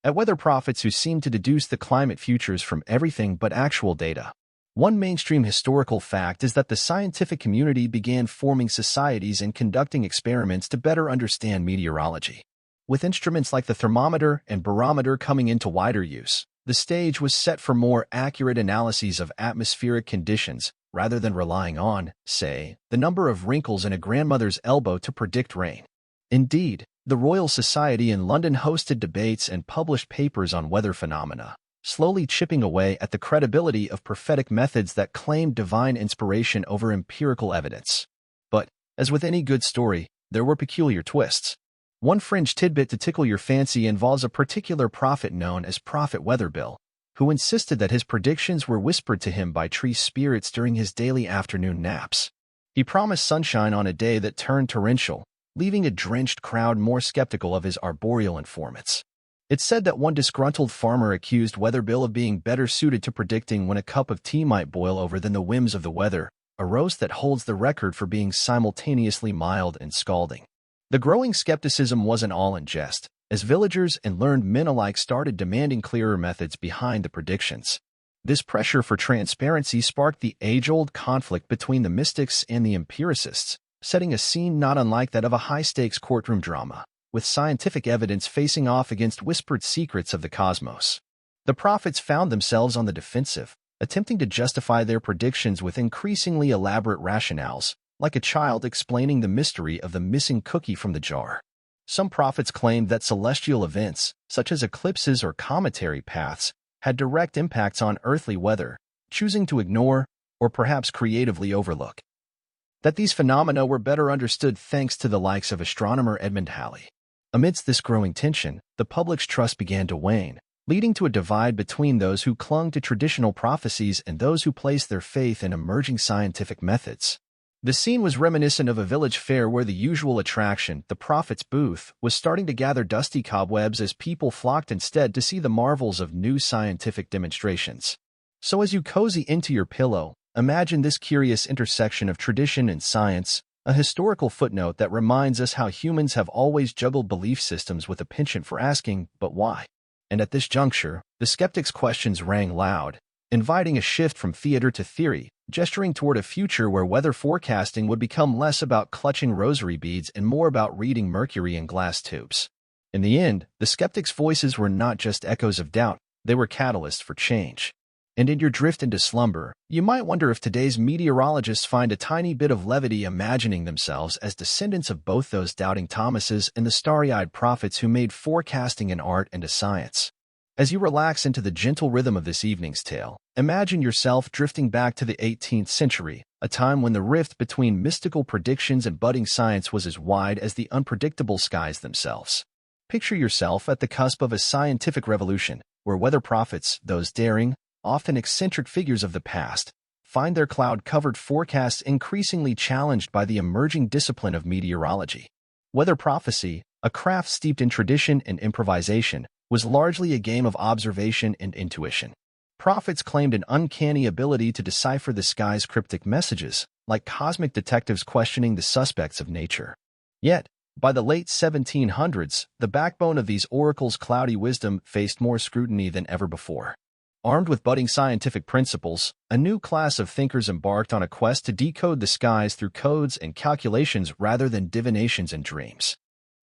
at weather prophets who seem to deduce the climate futures from everything but actual data. One mainstream historical fact is that the scientific community began forming societies and conducting experiments to better understand meteorology. With instruments like the thermometer and barometer coming into wider use, the stage was set for more accurate analyses of atmospheric conditions rather than relying on, say, the number of wrinkles in a grandmother's elbow to predict rain. Indeed, the Royal Society in London hosted debates and published papers on weather phenomena, slowly chipping away at the credibility of prophetic methods that claimed divine inspiration over empirical evidence. But, as with any good story, there were peculiar twists. One fringe tidbit to tickle your fancy involves a particular prophet known as Prophet Weatherbill, who insisted that his predictions were whispered to him by tree spirits during his daily afternoon naps. He promised sunshine on a day that turned torrential, leaving a drenched crowd more skeptical of his arboreal informants. It's said that one disgruntled farmer accused Weatherbill of being better suited to predicting when a cup of tea might boil over than the whims of the weather, a roast that holds the record for being simultaneously mild and scalding. The growing skepticism wasn't all in jest, as villagers and learned men alike started demanding clearer methods behind the predictions. This pressure for transparency sparked the age-old conflict between the mystics and the empiricists, setting a scene not unlike that of a high-stakes courtroom drama, with scientific evidence facing off against whispered secrets of the cosmos. The prophets found themselves on the defensive, attempting to justify their predictions with increasingly elaborate rationales, like a child explaining the mystery of the missing cookie from the jar. Some prophets claimed that celestial events, such as eclipses or cometary paths, had direct impacts on earthly weather, choosing to ignore, or perhaps creatively overlook. That these phenomena were better understood thanks to the likes of astronomer Edmund Halley. Amidst this growing tension, the public's trust began to wane, leading to a divide between those who clung to traditional prophecies and those who placed their faith in emerging scientific methods. The scene was reminiscent of a village fair where the usual attraction, the prophet's booth, was starting to gather dusty cobwebs as people flocked instead to see the marvels of new scientific demonstrations. So as you cozy into your pillow, imagine this curious intersection of tradition and science, a historical footnote that reminds us how humans have always juggled belief systems with a penchant for asking, but why? And at this juncture, the skeptics' questions rang loud, inviting a shift from theater to theory, gesturing toward a future where weather forecasting would become less about clutching rosary beads and more about reading mercury in glass tubes. In the end, the skeptics' voices were not just echoes of doubt, they were catalysts for change. And in your drift into slumber, you might wonder if today's meteorologists find a tiny bit of levity imagining themselves as descendants of both those doubting Thomases and the starry-eyed prophets who made forecasting an art and a science. As you relax into the gentle rhythm of this evening's tale, imagine yourself drifting back to the 18th century, a time when the rift between mystical predictions and budding science was as wide as the unpredictable skies themselves. Picture yourself at the cusp of a scientific revolution, where weather prophets, those daring, often eccentric figures of the past, find their cloud-covered forecasts increasingly challenged by the emerging discipline of meteorology. Weather prophecy, a craft steeped in tradition and improvisation, was largely a game of observation and intuition. Prophets claimed an uncanny ability to decipher the sky's cryptic messages, like cosmic detectives questioning the suspects of nature. Yet, by the late 1700s, the backbone of these oracles' cloudy wisdom faced more scrutiny than ever before. Armed with budding scientific principles, a new class of thinkers embarked on a quest to decode the skies through codes and calculations rather than divinations and dreams.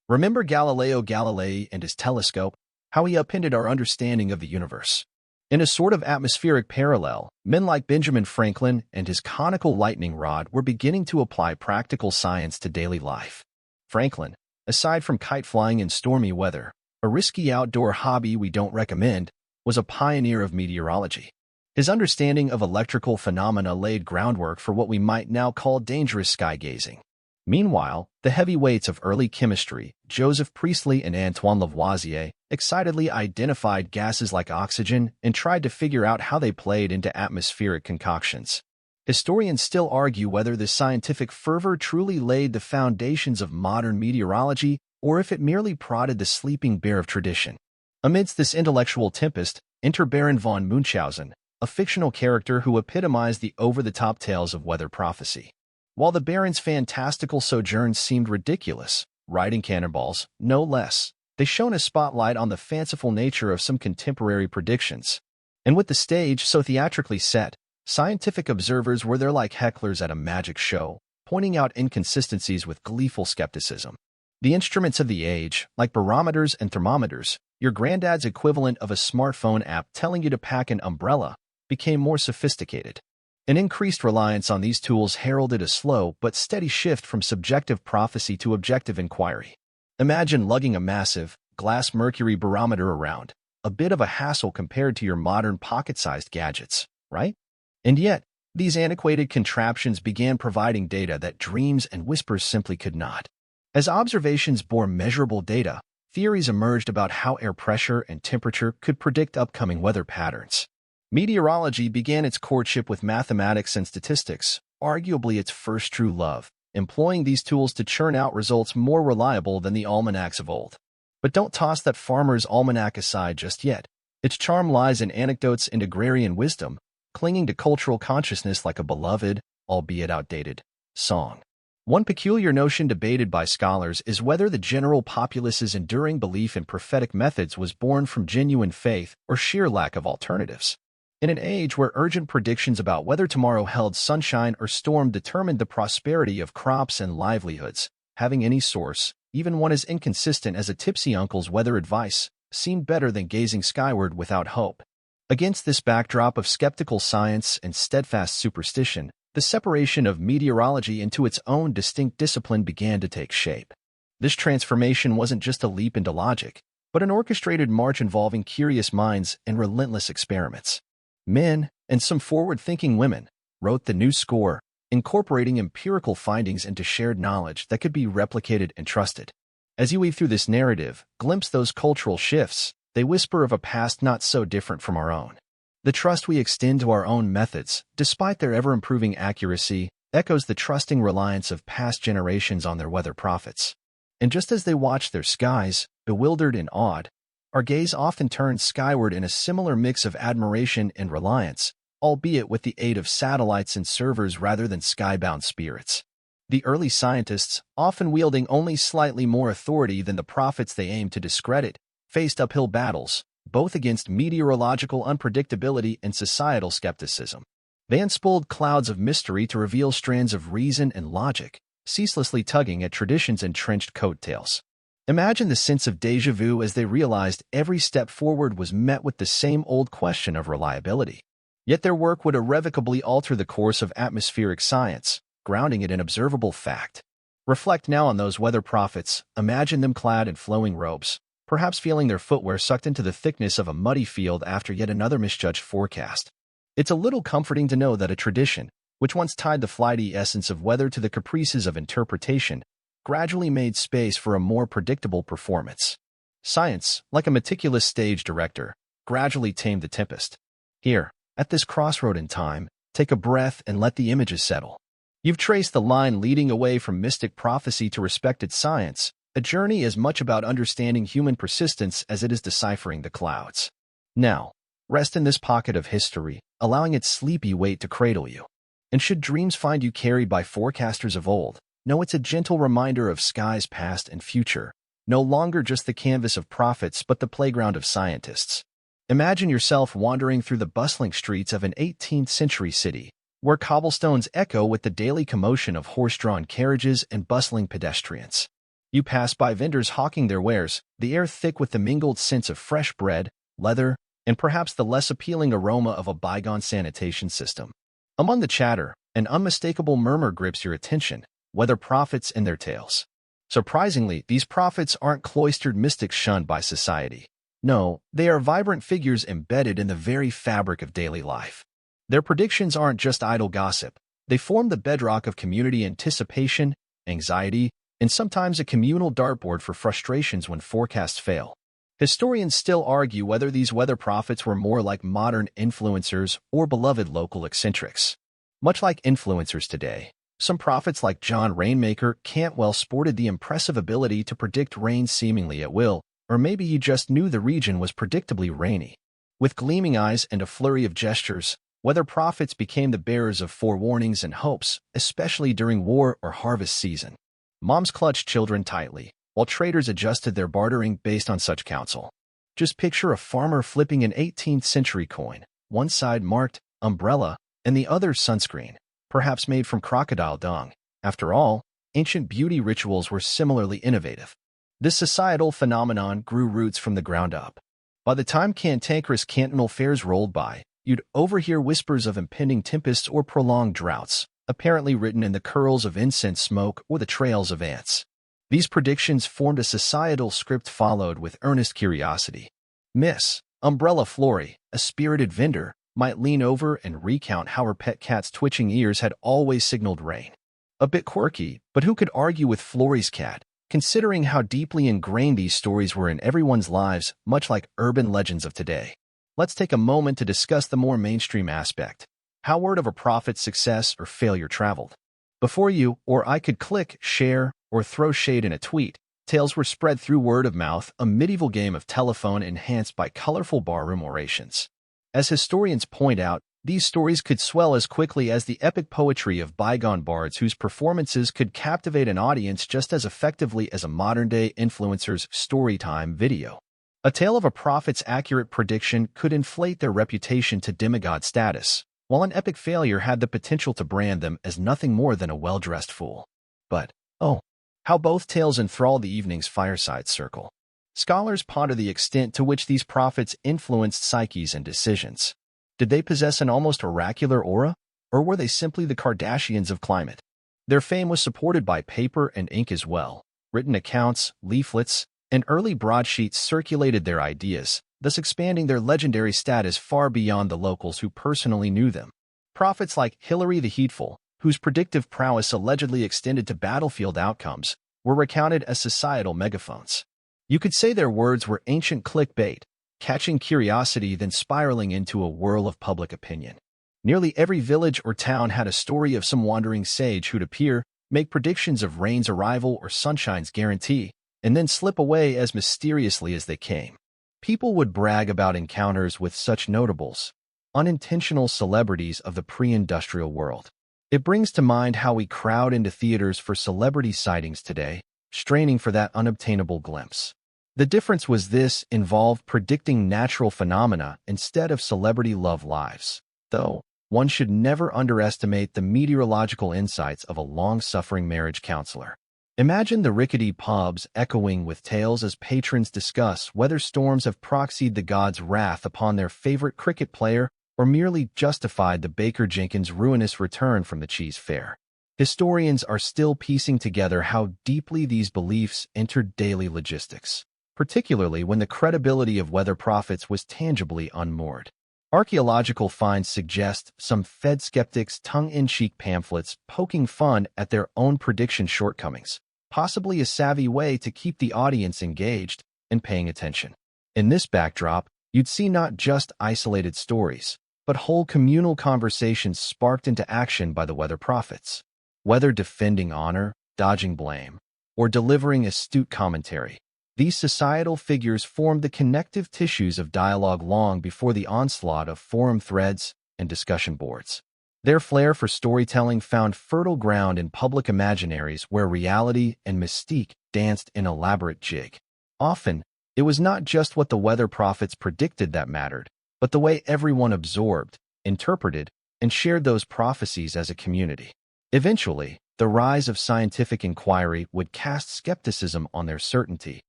Remember Galileo Galilei and his telescope? How he upended our understanding of the universe. In a sort of atmospheric parallel, men like Benjamin Franklin and his conical lightning rod were beginning to apply practical science to daily life. Franklin, aside from kite flying in stormy weather, a risky outdoor hobby we don't recommend, was a pioneer of meteorology. His understanding of electrical phenomena laid groundwork for what we might now call dangerous sky gazing. Meanwhile, the heavyweights of early chemistry, Joseph Priestley and Antoine Lavoisier, excitedly identified gases like oxygen and tried to figure out how they played into atmospheric concoctions. Historians still argue whether this scientific fervor truly laid the foundations of modern meteorology or if it merely prodded the sleeping bear of tradition. Amidst this intellectual tempest, enter Baron von Munchausen, a fictional character who epitomized the over-the-top tales of weather prophecy. While the Baron's fantastical sojourns seemed ridiculous, riding cannonballs, no less, they shone a spotlight on the fanciful nature of some contemporary predictions. And with the stage so theatrically set, scientific observers were there like hecklers at a magic show, pointing out inconsistencies with gleeful skepticism. The instruments of the age, like barometers and thermometers, your granddad's equivalent of a smartphone app telling you to pack an umbrella, became more sophisticated. An increased reliance on these tools heralded a slow but steady shift from subjective prophecy to objective inquiry. Imagine lugging a massive, glass mercury barometer around, a bit of a hassle compared to your modern pocket-sized gadgets, right? And yet, these antiquated contraptions began providing data that dreams and whispers simply could not. As observations bore measurable data, theories emerged about how air pressure and temperature could predict upcoming weather patterns. Meteorology began its courtship with mathematics and statistics, arguably its first true love, employing these tools to churn out results more reliable than the almanacs of old. But don't toss that farmer's almanac aside just yet. Its charm lies in anecdotes and agrarian wisdom, clinging to cultural consciousness like a beloved, albeit outdated, song. One peculiar notion debated by scholars is whether the general populace's enduring belief in prophetic methods was born from genuine faith or sheer lack of alternatives. In an age where urgent predictions about whether tomorrow held sunshine or storm determined the prosperity of crops and livelihoods, having any source, even one as inconsistent as a tipsy uncle's weather advice, seemed better than gazing skyward without hope. Against this backdrop of skeptical science and steadfast superstition, the separation of meteorology into its own distinct discipline began to take shape. This transformation wasn't just a leap into logic, but an orchestrated march involving curious minds and relentless experiments. Men, and some forward-thinking women, wrote the new score, incorporating empirical findings into shared knowledge that could be replicated and trusted. As you weave through this narrative, glimpse those cultural shifts, they whisper of a past not so different from our own. The trust we extend to our own methods, despite their ever-improving accuracy, echoes the trusting reliance of past generations on their weather prophets. And just as they watch their skies, bewildered and awed, our gaze often turns skyward in a similar mix of admiration and reliance, albeit with the aid of satellites and servers rather than skybound spirits. The early scientists, often wielding only slightly more authority than the prophets they aimed to discredit, faced uphill battles, both against meteorological unpredictability and societal skepticism. They unspooled clouds of mystery to reveal strands of reason and logic, ceaselessly tugging at tradition's entrenched coattails. Imagine the sense of déjà vu as they realized every step forward was met with the same old question of reliability. Yet their work would irrevocably alter the course of atmospheric science, grounding it in observable fact. Reflect now on those weather prophets, imagine them clad in flowing robes, perhaps feeling their footwear sucked into the thickness of a muddy field after yet another misjudged forecast. It's a little comforting to know that a tradition, which once tied the flighty essence of weather to the caprices of interpretation, gradually made space for a more predictable performance. Science, like a meticulous stage director, gradually tamed the tempest. Here, at this crossroad in time, take a breath and let the images settle. You've traced the line leading away from mystic prophecy to respected science, a journey as much about understanding human persistence as it is deciphering the clouds. Now, rest in this pocket of history, allowing its sleepy weight to cradle you. And should dreams find you carried by forecasters of old, know it's a gentle reminder of skies past and future, no longer just the canvas of prophets but the playground of scientists. Imagine yourself wandering through the bustling streets of an 18th-century city, where cobblestones echo with the daily commotion of horse-drawn carriages and bustling pedestrians. You pass by vendors hawking their wares, the air thick with the mingled scents of fresh bread, leather, and perhaps the less appealing aroma of a bygone sanitation system. Among the chatter, an unmistakable murmur grips your attention, weather prophets and their tales. Surprisingly, these prophets aren't cloistered mystics shunned by society. No, they are vibrant figures embedded in the very fabric of daily life. Their predictions aren't just idle gossip. They form the bedrock of community anticipation, anxiety, and sometimes a communal dartboard for frustrations when forecasts fail. Historians still argue whether these weather prophets were more like modern influencers or beloved local eccentrics. Much like influencers today, some prophets like John Rainmaker Cantwell sported the impressive ability to predict rain seemingly at will, or maybe you just knew the region was predictably rainy. With gleaming eyes and a flurry of gestures, weather prophets became the bearers of forewarnings and hopes, especially during war or harvest season. Moms clutched children tightly, while traders adjusted their bartering based on such counsel. Just picture a farmer flipping an 18th-century coin, one side marked umbrella and the other sunscreen, perhaps made from crocodile dung. After all, ancient beauty rituals were similarly innovative. This societal phenomenon grew roots from the ground up. By the time cantankerous cantonal fairs rolled by, you'd overhear whispers of impending tempests or prolonged droughts, apparently written in the curls of incense smoke or the trails of ants. These predictions formed a societal script followed with earnest curiosity. Miss Umbrella Flory, a spirited vendor, might lean over and recount how her pet cat's twitching ears had always signaled rain. A bit quirky, but who could argue with Flory's cat, considering how deeply ingrained these stories were in everyone's lives, much like urban legends of today. Let's take a moment to discuss the more mainstream aspect, how word of a prophet's success or failure traveled. Before you or I could click, share, or throw shade in a tweet, tales were spread through word of mouth, a medieval game of telephone enhanced by colorful barroom orations. As historians point out, these stories could swell as quickly as the epic poetry of bygone bards whose performances could captivate an audience just as effectively as a modern-day influencer's storytime video. A tale of a prophet's accurate prediction could inflate their reputation to demigod status, while an epic failure had the potential to brand them as nothing more than a well-dressed fool. But, oh, how both tales enthrall the evening's fireside circle. Scholars ponder the extent to which these prophets influenced psyches and decisions. Did they possess an almost oracular aura, or were they simply the Kardashians of climate? Their fame was supported by paper and ink as well. Written accounts, leaflets, and early broadsheets circulated their ideas, thus expanding their legendary status far beyond the locals who personally knew them. Prophets like Hilary the Heedful, whose predictive prowess allegedly extended to battlefield outcomes, were recounted as societal megaphones. You could say their words were ancient clickbait, catching curiosity then spiraling into a whirl of public opinion. Nearly every village or town had a story of some wandering sage who'd appear, make predictions of rain's arrival or sunshine's guarantee, and then slip away as mysteriously as they came. People would brag about encounters with such notables, unintentional celebrities of the pre-industrial world. It brings to mind how we crowd into theaters for celebrity sightings today, straining for that unobtainable glimpse. The difference was this involved predicting natural phenomena instead of celebrity love lives. Though, one should never underestimate the meteorological insights of a long-suffering marriage counselor. Imagine the rickety pubs echoing with tales as patrons discuss whether storms have proxied the gods' wrath upon their favorite cricket player or merely justified the Baker Jenkins' ruinous return from the cheese fair. Historians are still piecing together how deeply these beliefs entered daily logistics, particularly when the credibility of weather prophets was tangibly unmoored. Archaeological finds suggest some Fed skeptics' tongue-in-cheek pamphlets poking fun at their own prediction shortcomings, possibly a savvy way to keep the audience engaged and paying attention. In this backdrop, you'd see not just isolated stories, but whole communal conversations sparked into action by the weather prophets. Whether defending honor, dodging blame, or delivering astute commentary, these societal figures formed the connective tissues of dialogue long before the onslaught of forum threads and discussion boards. Their flair for storytelling found fertile ground in public imaginaries where reality and mystique danced in elaborate jig. Often, it was not just what the weather prophets predicted that mattered, but the way everyone absorbed, interpreted, and shared those prophecies as a community. Eventually, the rise of scientific inquiry would cast skepticism on their certainty,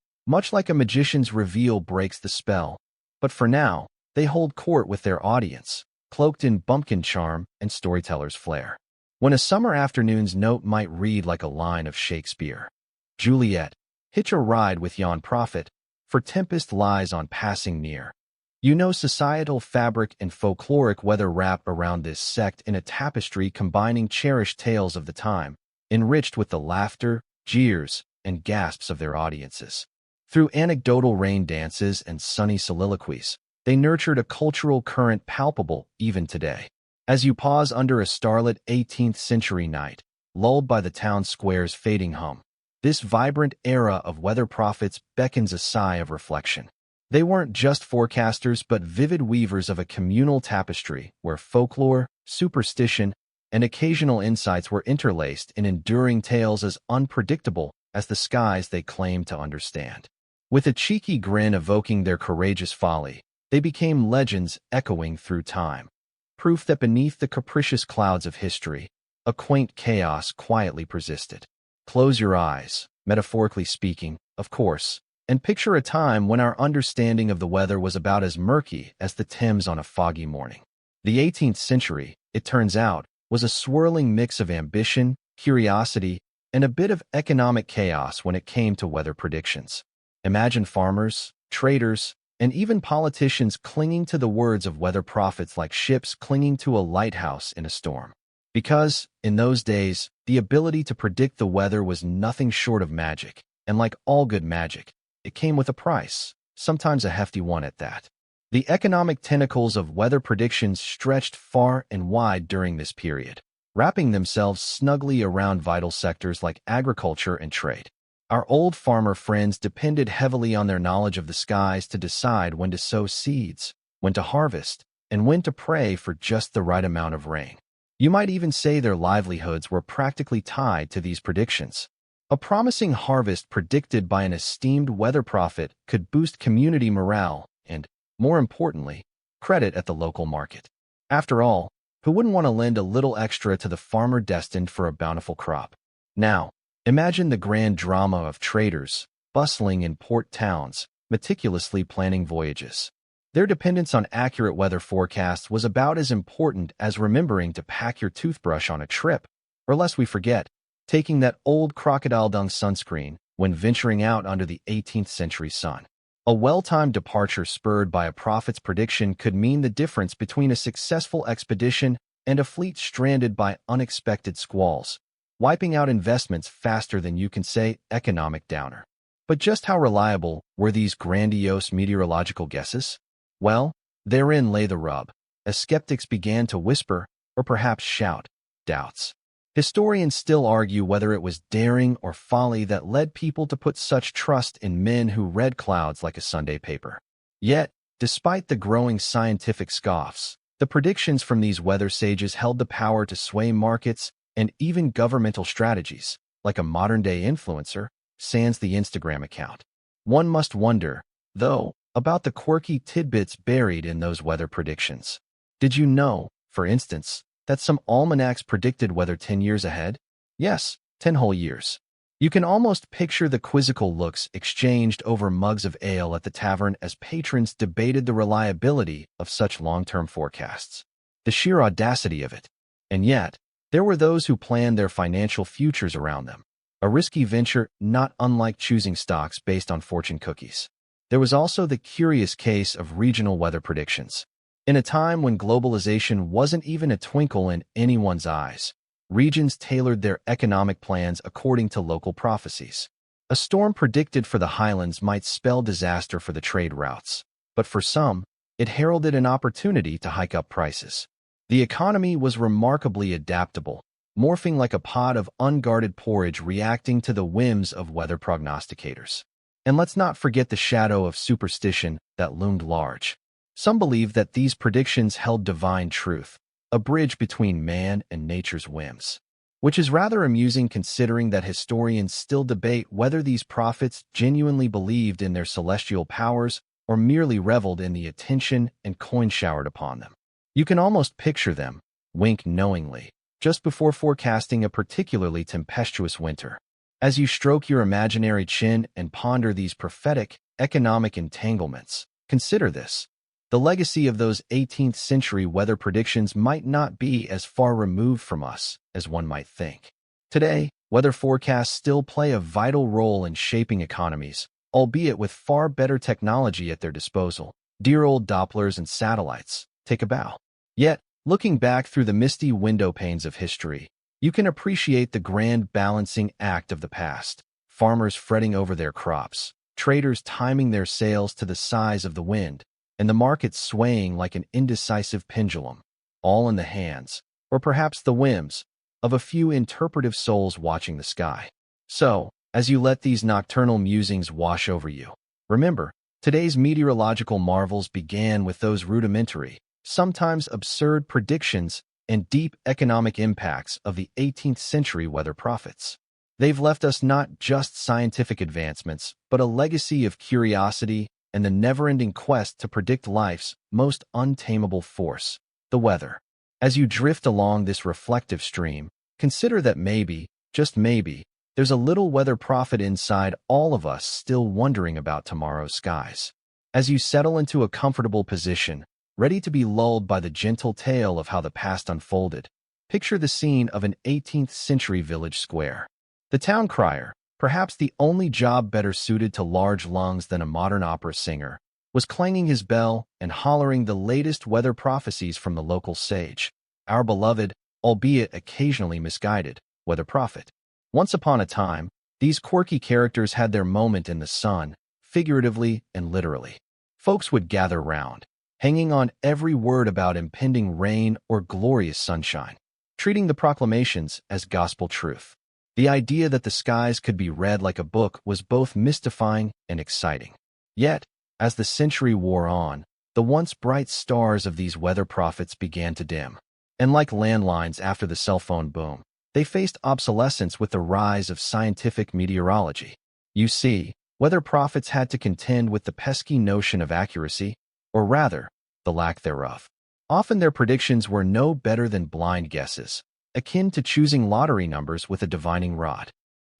much like a magician's reveal breaks the spell. But for now, they hold court with their audience, cloaked in bumpkin charm and storyteller's flair. When a summer afternoon's note might read like a line of Shakespeare, Juliet, hitch a ride with yon prophet, for tempest lies on passing near. You know, societal fabric and folkloric weather wrap around this sect in a tapestry combining cherished tales of the time, enriched with the laughter, jeers, and gasps of their audiences. Through anecdotal rain dances and sunny soliloquies, they nurtured a cultural current palpable even today. As you pause under a starlit 18th-century night, lulled by the town square's fading hum, this vibrant era of weather prophets beckons a sigh of reflection. They weren't just forecasters but vivid weavers of a communal tapestry where folklore, superstition, and occasional insights were interlaced in enduring tales as unpredictable as the skies they claimed to understand. With a cheeky grin evoking their courageous folly, they became legends echoing through time. Proof that beneath the capricious clouds of history, a quaint chaos quietly persisted. Close your eyes, metaphorically speaking, of course, and picture a time when our understanding of the weather was about as murky as the Thames on a foggy morning. The 18th century, it turns out, was a swirling mix of ambition, curiosity, and a bit of economic chaos when it came to weather predictions. Imagine farmers, traders, and even politicians clinging to the words of weather prophets like ships clinging to a lighthouse in a storm. Because, in those days, the ability to predict the weather was nothing short of magic, and like all good magic, it came with a price, sometimes a hefty one at that. The economic tentacles of weather predictions stretched far and wide during this period, wrapping themselves snugly around vital sectors like agriculture and trade. Our old farmer friends depended heavily on their knowledge of the skies to decide when to sow seeds, when to harvest, and when to pray for just the right amount of rain. You might even say their livelihoods were practically tied to these predictions. A promising harvest predicted by an esteemed weather prophet could boost community morale and, more importantly, credit at the local market. After all, who wouldn't want to lend a little extra to the farmer destined for a bountiful crop? Now, imagine the grand drama of traders, bustling in port towns, meticulously planning voyages. Their dependence on accurate weather forecasts was about as important as remembering to pack your toothbrush on a trip, or lest we forget, taking that old crocodile dung sunscreen when venturing out under the 18th century sun. A well-timed departure spurred by a prophet's prediction could mean the difference between a successful expedition and a fleet stranded by unexpected squalls, wiping out investments faster than you can say economic downer. But just how reliable were these grandiose meteorological guesses? Well, therein lay the rub, as skeptics began to whisper, or perhaps shout, doubts. Historians still argue whether it was daring or folly that led people to put such trust in men who read clouds like a Sunday paper. Yet, despite the growing scientific scoffs, the predictions from these weather sages held the power to sway markets and even governmental strategies, like a modern-day influencer, sans the Instagram account. One must wonder, though, about the quirky tidbits buried in those weather predictions. Did you know, for instance, that some almanacs predicted weather 10 years ahead? Yes, 10 whole years. You can almost picture the quizzical looks exchanged over mugs of ale at the tavern as patrons debated the reliability of such long-term forecasts. The sheer audacity of it. And yet, there were those who planned their financial futures around them. A risky venture not unlike choosing stocks based on fortune cookies. There was also the curious case of regional weather predictions. In a time when globalization wasn't even a twinkle in anyone's eyes, regions tailored their economic plans according to local prophecies. A storm predicted for the highlands might spell disaster for the trade routes, but for some, it heralded an opportunity to hike up prices. The economy was remarkably adaptable, morphing like a pot of unguarded porridge reacting to the whims of weather prognosticators. And let's not forget the shadow of superstition that loomed large. Some believed that these predictions held divine truth, a bridge between man and nature's whims. Which is rather amusing considering that historians still debate whether these prophets genuinely believed in their celestial powers or merely reveled in the attention and coin showered upon them. You can almost picture them, wink knowingly, just before forecasting a particularly tempestuous winter. As you stroke your imaginary chin and ponder these prophetic, economic entanglements, consider this. The legacy of those 18th century weather predictions might not be as far removed from us as one might think. Today, weather forecasts still play a vital role in shaping economies, albeit with far better technology at their disposal. Dear old Dopplers and satellites, take a bow. Yet, looking back through the misty window panes of history, you can appreciate the grand balancing act of the past. Farmers fretting over their crops, traders timing their sails to the size of the wind, and the market swaying like an indecisive pendulum, all in the hands, or perhaps the whims, of a few interpretive souls watching the sky. So, as you let these nocturnal musings wash over you, remember, today's meteorological marvels began with those rudimentary, sometimes absurd predictions and deep economic impacts of the 18th century weather prophets. They've left us not just scientific advancements, but a legacy of curiosity and the never-ending quest to predict life's most untamable force, the weather. As you drift along this reflective stream, consider that maybe, just maybe, there's a little weather prophet inside all of us still wondering about tomorrow's skies. As you settle into a comfortable position, ready to be lulled by the gentle tale of how the past unfolded, picture the scene of an 18th century village square. The town crier, perhaps the only job better suited to large lungs than a modern opera singer, was clanging his bell and hollering the latest weather prophecies from the local sage, our beloved, albeit occasionally misguided, weather prophet. Once upon a time, these quirky characters had their moment in the sun, figuratively and literally. Folks would gather round, hanging on every word about impending rain or glorious sunshine, treating the proclamations as gospel truth. The idea that the skies could be read like a book was both mystifying and exciting. Yet, as the century wore on, the once bright stars of these weather prophets began to dim. And like landlines after the cell phone boom, They faced obsolescence with the rise of scientific meteorology. You see, weather prophets had to contend with the pesky notion of accuracy, or rather, the lack thereof. Often their predictions were no better than blind guesses, akin to choosing lottery numbers with a divining rod.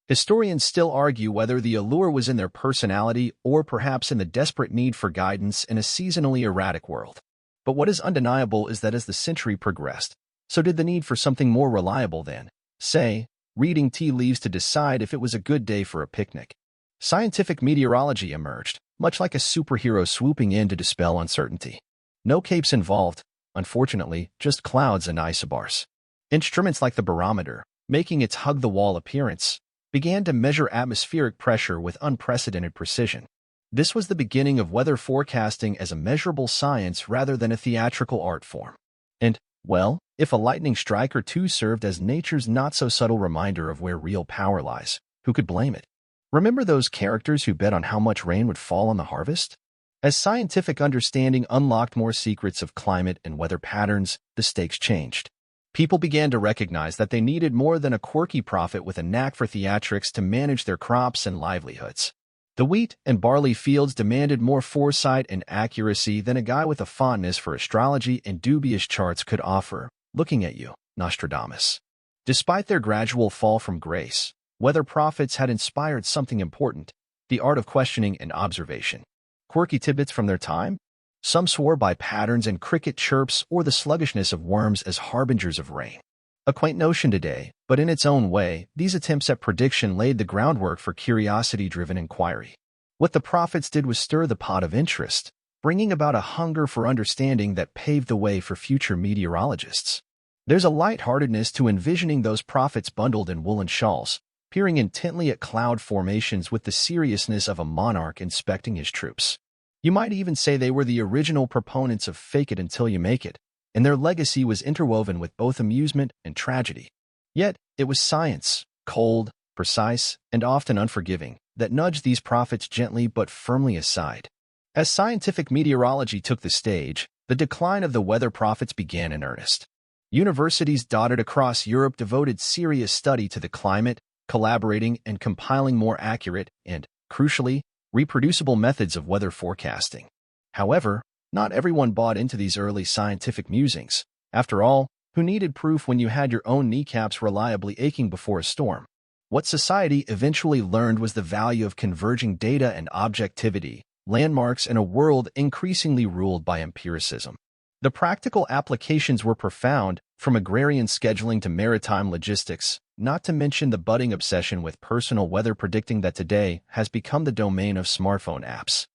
Historians still argue whether the allure was in their personality or perhaps in the desperate need for guidance in a seasonally erratic world. But what is undeniable is that as the century progressed, so did the need for something more reliable than, say, reading tea leaves to decide if it was a good day for a picnic. Scientific meteorology emerged, much like a superhero swooping in to dispel uncertainty. No capes involved, unfortunately, just clouds and isobars. Instruments like the barometer, making its hug-the-wall appearance, began to measure atmospheric pressure with unprecedented precision. This was the beginning of weather forecasting as a measurable science rather than a theatrical art form. And, well, if a lightning strike or two served as nature's not-so-subtle reminder of where real power lies, who could blame it? Remember those characters who bet on how much rain would fall on the harvest? As scientific understanding unlocked more secrets of climate and weather patterns, the stakes changed. People began to recognize that they needed more than a quirky prophet with a knack for theatrics to manage their crops and livelihoods. The wheat and barley fields demanded more foresight and accuracy than a guy with a fondness for astrology and dubious charts could offer. Looking at you, Nostradamus. Despite their gradual fall from grace, weather prophets had inspired something important, the art of questioning and observation. Quirky tidbits from their time? Some swore by patterns in cricket chirps or the sluggishness of worms as harbingers of rain. A quaint notion today, but in its own way, these attempts at prediction laid the groundwork for curiosity-driven inquiry. What the prophets did was stir the pot of interest, bringing about a hunger for understanding that paved the way for future meteorologists. There's a lightheartedness to envisioning those prophets bundled in woolen shawls, peering intently at cloud formations with the seriousness of a monarch inspecting his troops. You might even say they were the original proponents of fake it until you make it, and their legacy was interwoven with both amusement and tragedy. Yet, it was science, cold, precise, and often unforgiving, that nudged these prophets gently but firmly aside. As scientific meteorology took the stage, the decline of the weather prophets began in earnest. Universities dotted across Europe devoted serious study to the climate, collaborating and compiling more accurate and, crucially, reproducible methods of weather forecasting. However, not everyone bought into these early scientific musings. After all, who needed proof when you had your own kneecaps reliably aching before a storm? What society eventually learned was the value of converging data and objectivity, landmarks in a world increasingly ruled by empiricism. The practical applications were profound, from agrarian scheduling to maritime logistics, not to mention the budding obsession with personal weather predicting that today has become the domain of smartphone apps.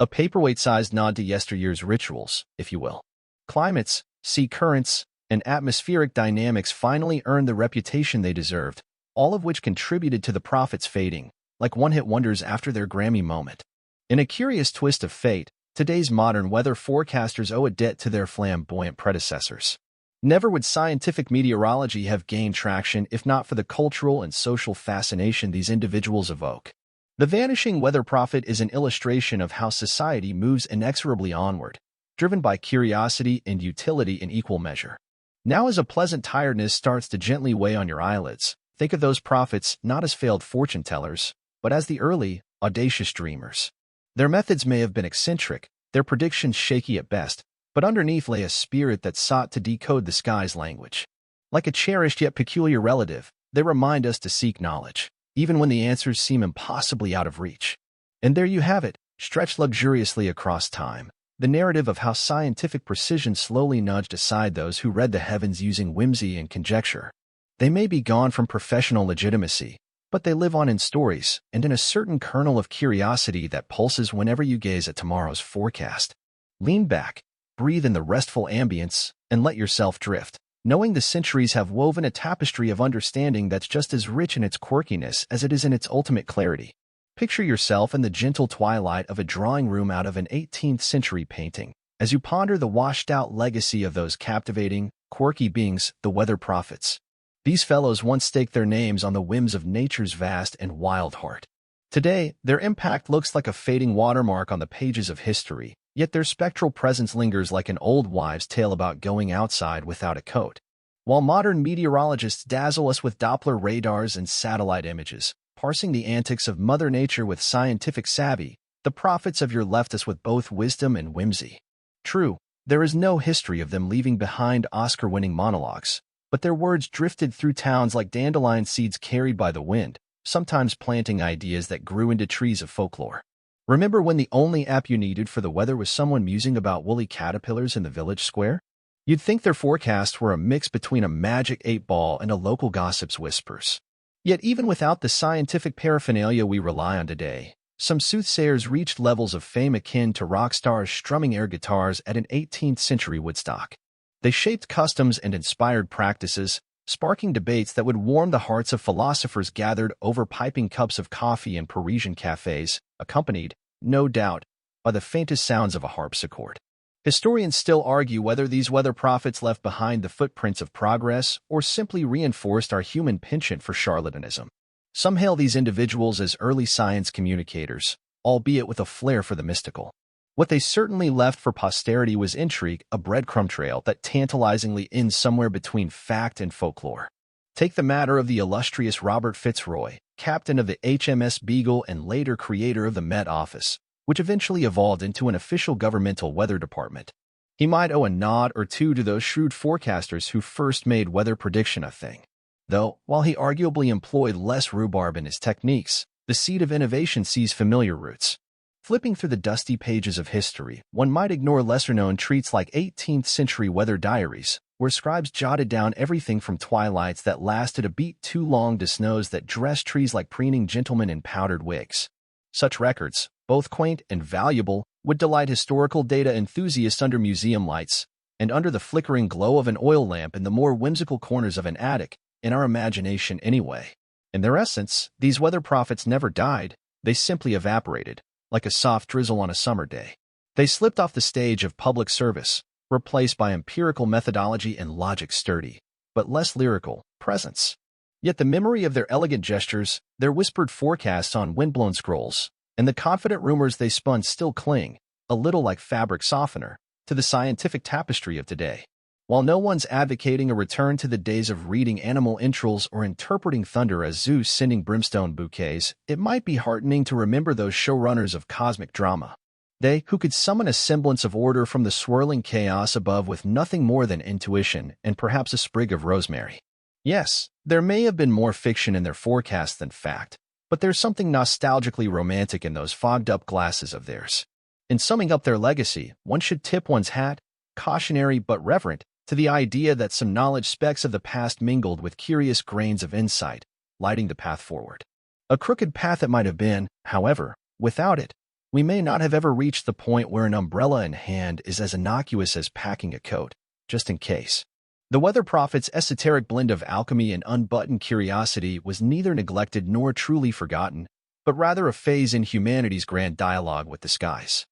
A paperweight-sized nod to yesteryear's rituals, if you will. Climates, sea currents, and atmospheric dynamics finally earned the reputation they deserved, all of which contributed to the prophets fading, like one-hit wonders after their Grammy moment. In a curious twist of fate, today's modern weather forecasters owe a debt to their flamboyant predecessors. Never would scientific meteorology have gained traction if not for the cultural and social fascination these individuals evoke. The vanishing weather prophet is an illustration of how society moves inexorably onward, driven by curiosity and utility in equal measure. Now as a pleasant tiredness starts to gently weigh on your eyelids, think of those prophets not as failed fortune-tellers, but as the early, audacious dreamers. Their methods may have been eccentric, their predictions shaky at best, but underneath lay a spirit that sought to decode the sky's language. Like a cherished yet peculiar relative, they remind us to seek knowledge, even when the answers seem impossibly out of reach. And there you have it, stretched luxuriously across time, the narrative of how scientific precision slowly nudged aside those who read the heavens using whimsy and conjecture. They may be gone from professional legitimacy, but they live on in stories and in a certain kernel of curiosity that pulses whenever you gaze at tomorrow's forecast. Lean back, breathe in the restful ambience, and let yourself drift, knowing the centuries have woven a tapestry of understanding that's just as rich in its quirkiness as it is in its ultimate clarity. Picture yourself in the gentle twilight of a drawing room out of an 18th century painting, as you ponder the washed-out legacy of those captivating, quirky beings, the weather prophets. These fellows once staked their names on the whims of nature's vast and wild heart. Today, their impact looks like a fading watermark on the pages of history, yet their spectral presence lingers like an old wives' tale about going outside without a coat. While modern meteorologists dazzle us with Doppler radars and satellite images, parsing the antics of Mother Nature with scientific savvy, the prophets of yore left us with both wisdom and whimsy. True, there is no history of them leaving behind Oscar-winning monologues, but their words drifted through towns like dandelion seeds carried by the wind, sometimes planting ideas that grew into trees of folklore. Remember when the only app you needed for the weather was someone musing about woolly caterpillars in the village square? You'd think their forecasts were a mix between a magic 8-ball and a local gossip's whispers. Yet even without the scientific paraphernalia we rely on today, some soothsayers reached levels of fame akin to rock stars strumming air guitars at an 18th century Woodstock. They shaped customs and inspired practices, sparking debates that would warm the hearts of philosophers gathered over piping cups of coffee in Parisian cafes, accompanied, no doubt, by the faintest sounds of a harpsichord. Historians still argue whether these weather prophets left behind the footprints of progress or simply reinforced our human penchant for charlatanism. Some hail these individuals as early science communicators, albeit with a flair for the mystical. What they certainly left for posterity was intrigue, a breadcrumb trail that tantalizingly ends somewhere between fact and folklore. Take the matter of the illustrious Robert Fitzroy, captain of the HMS Beagle and later creator of the Met Office, which eventually evolved into an official governmental weather department. He might owe a nod or two to those shrewd forecasters who first made weather prediction a thing. Though, while he arguably employed less rhubarb in his techniques, the seed of innovation sees familiar roots. Flipping through the dusty pages of history, one might ignore lesser-known treats like 18th-century weather diaries, where scribes jotted down everything from twilights that lasted a beat too long to snows that dressed trees like preening gentlemen in powdered wigs. Such records, both quaint and valuable, would delight historical data enthusiasts under museum lights, and under the flickering glow of an oil lamp in the more whimsical corners of an attic, in our imagination anyway. In their essence, these weather prophets never died, they simply evaporated, like a soft drizzle on a summer day. They slipped off the stage of public service, replaced by empirical methodology and logic's sturdy, but less lyrical, presence. Yet the memory of their elegant gestures, their whispered forecasts on windblown scrolls, and the confident rumors they spun still cling, a little like fabric softener, to the scientific tapestry of today. While no one's advocating a return to the days of reading animal entrails or interpreting thunder as Zeus sending brimstone bouquets, it might be heartening to remember those showrunners of cosmic drama. They who could summon a semblance of order from the swirling chaos above with nothing more than intuition and perhaps a sprig of rosemary. Yes, there may have been more fiction in their forecasts than fact, but there's something nostalgically romantic in those fogged-up glasses of theirs. In summing up their legacy, one should tip one's hat, cautionary but reverent, to the idea that some knowledge specks of the past mingled with curious grains of insight, lighting the path forward. A crooked path it might have been, however, without it, we may not have ever reached the point where an umbrella in hand is as innocuous as packing a coat, just in case. The weather prophet's esoteric blend of alchemy and unbuttoned curiosity was neither neglected nor truly forgotten, but rather a phase in humanity's grand dialogue with the skies.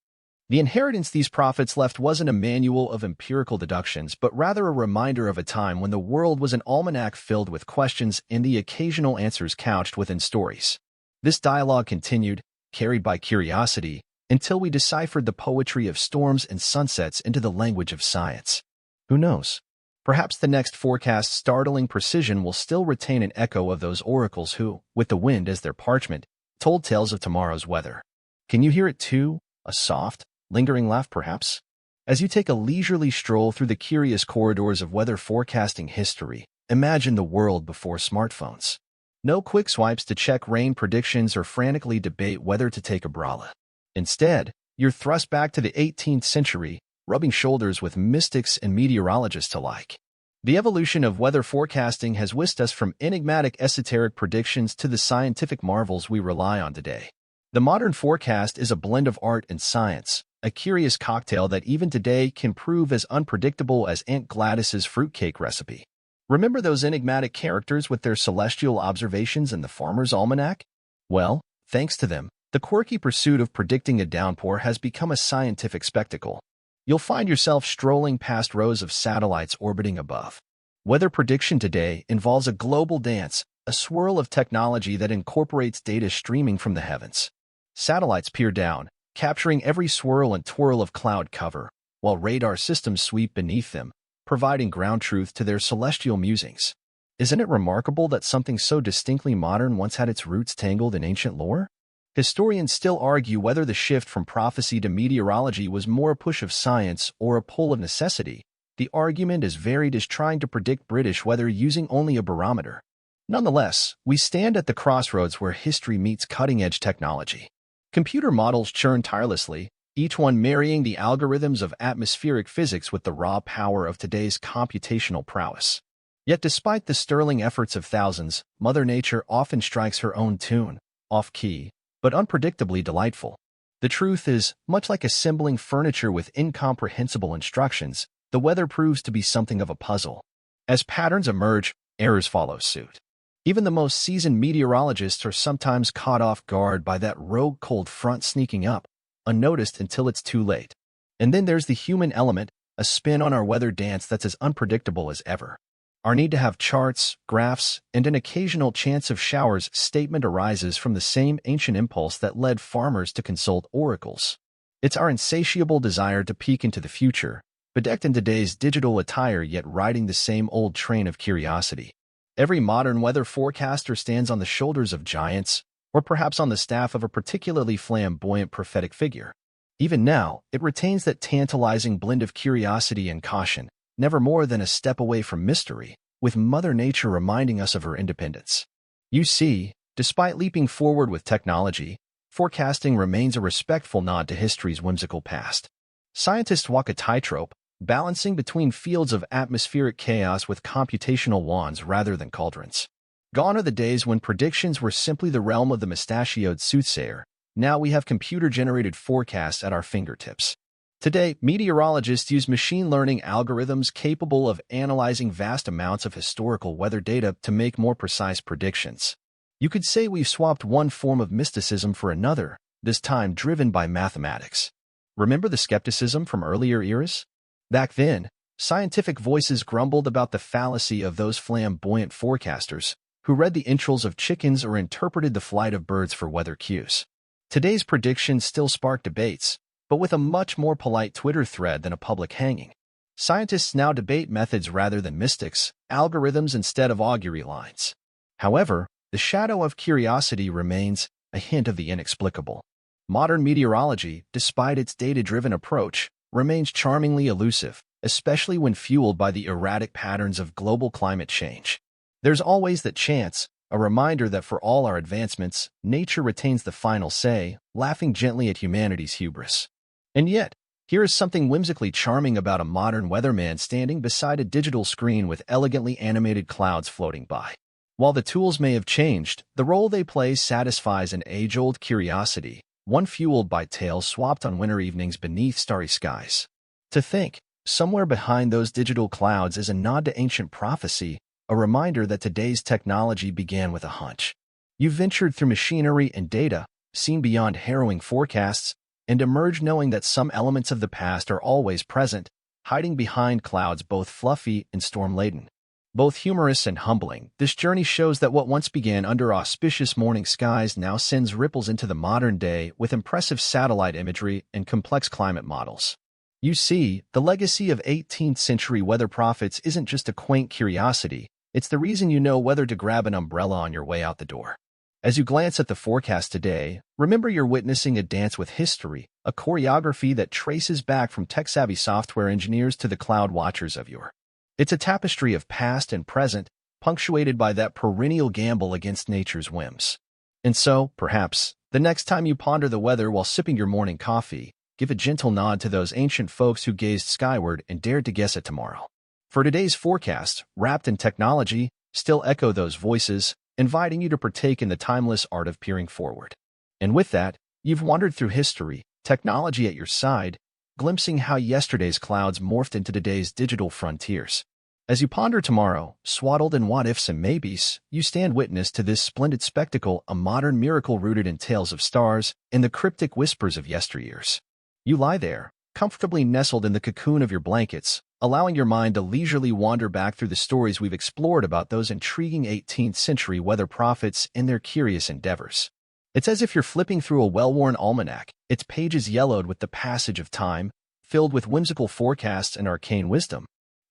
The inheritance these prophets left wasn't a manual of empirical deductions, but rather a reminder of a time when the world was an almanac filled with questions and the occasional answers couched within stories. This dialogue continued, carried by curiosity, until we deciphered the poetry of storms and sunsets into the language of science. Who knows? Perhaps the next forecast's startling precision will still retain an echo of those oracles who, with the wind as their parchment, told tales of tomorrow's weather. Can you hear it too? A soft, lingering laugh, perhaps? As you take a leisurely stroll through the curious corridors of weather forecasting history, imagine the world before smartphones. No quick swipes to check rain predictions or frantically debate whether to take a brala. Instead, you're thrust back to the 18th century, rubbing shoulders with mystics and meteorologists alike. The evolution of weather forecasting has whisked us from enigmatic esoteric predictions to the scientific marvels we rely on today. The modern forecast is a blend of art and science, a curious cocktail that even today can prove as unpredictable as Aunt Gladys's fruitcake recipe. Remember those enigmatic characters with their celestial observations in the Farmer's Almanac? Well, thanks to them, the quirky pursuit of predicting a downpour has become a scientific spectacle. You'll find yourself strolling past rows of satellites orbiting above. Weather prediction today involves a global dance, a swirl of technology that incorporates data streaming from the heavens. Satellites peer down, capturing every swirl and twirl of cloud cover, while radar systems sweep beneath them, providing ground truth to their celestial musings. Isn't it remarkable that something so distinctly modern once had its roots tangled in ancient lore? Historians still argue whether the shift from prophecy to meteorology was more a push of science or a pull of necessity. The argument is varied as trying to predict British weather using only a barometer. Nonetheless, we stand at the crossroads where history meets cutting-edge technology. Computer models churn tirelessly, each one marrying the algorithms of atmospheric physics with the raw power of today's computational prowess. Yet despite the sterling efforts of thousands, Mother Nature often strikes her own tune, off-key, but unpredictably delightful. The truth is, much like assembling furniture with incomprehensible instructions, the weather proves to be something of a puzzle. As patterns emerge, errors follow suit. Even the most seasoned meteorologists are sometimes caught off guard by that rogue cold front sneaking up, unnoticed until it's too late. And then there's the human element, a spin on our weather dance that's as unpredictable as ever. Our need to have charts, graphs, and an occasional chance of showers statement arises from the same ancient impulse that led farmers to consult oracles. It's our insatiable desire to peek into the future, bedecked in today's digital attire yet riding the same old train of curiosity. Every modern weather forecaster stands on the shoulders of giants, or perhaps on the staff of a particularly flamboyant prophetic figure. Even now, it retains that tantalizing blend of curiosity and caution, never more than a step away from mystery, with Mother Nature reminding us of her independence. You see, despite leaping forward with technology, forecasting remains a respectful nod to history's whimsical past. Scientists walk a tightrope, balancing between fields of atmospheric chaos with computational wands rather than cauldrons. Gone are the days when predictions were simply the realm of the mustachioed soothsayer. Now we have computer-generated forecasts at our fingertips. Today, meteorologists use machine learning algorithms capable of analyzing vast amounts of historical weather data to make more precise predictions. You could say we've swapped one form of mysticism for another, this time driven by mathematics. Remember the skepticism from earlier eras? Back then, scientific voices grumbled about the fallacy of those flamboyant forecasters who read the entrails of chickens or interpreted the flight of birds for weather cues. Today's predictions still spark debates, but with a much more polite Twitter thread than a public hanging. Scientists now debate methods rather than mystics, algorithms instead of augury lines. However, the shadow of curiosity remains, a hint of the inexplicable. Modern meteorology, despite its data-driven approach, remains charmingly elusive, especially when fueled by the erratic patterns of global climate change. There's always that chance, a reminder that for all our advancements, nature retains the final say, laughing gently at humanity's hubris. And yet, here is something whimsically charming about a modern weatherman standing beside a digital screen with elegantly animated clouds floating by. While the tools may have changed, the role they play satisfies an age-old curiosity, one fueled by tales swapped on winter evenings beneath starry skies. To think, somewhere behind those digital clouds is a nod to ancient prophecy, a reminder that today's technology began with a hunch. You've ventured through machinery and data, seen beyond harrowing forecasts, and emerged knowing that some elements of the past are always present, hiding behind clouds both fluffy and storm-laden. Both humorous and humbling, this journey shows that what once began under auspicious morning skies now sends ripples into the modern day with impressive satellite imagery and complex climate models. You see, the legacy of 18th century weather prophets isn't just a quaint curiosity, it's the reason you know whether to grab an umbrella on your way out the door. As you glance at the forecast today, remember you're witnessing a dance with history, a choreography that traces back from tech-savvy software engineers to the cloud watchers of yore. It's a tapestry of past and present, punctuated by that perennial gamble against nature's whims. And so, perhaps, the next time you ponder the weather while sipping your morning coffee, give a gentle nod to those ancient folks who gazed skyward and dared to guess at tomorrow. For today's forecast, wrapped in technology, still echo those voices, inviting you to partake in the timeless art of peering forward. And with that, you've wandered through history, technology at your side, glimpsing how yesterday's clouds morphed into today's digital frontiers. As you ponder tomorrow, swaddled in what-ifs and maybes, you stand witness to this splendid spectacle, a modern miracle rooted in tales of stars and the cryptic whispers of yesteryears. You lie there, comfortably nestled in the cocoon of your blankets, allowing your mind to leisurely wander back through the stories we've explored about those intriguing 18th century weather prophets and their curious endeavors. It's as if you're flipping through a well-worn almanac, its pages yellowed with the passage of time, filled with whimsical forecasts and arcane wisdom.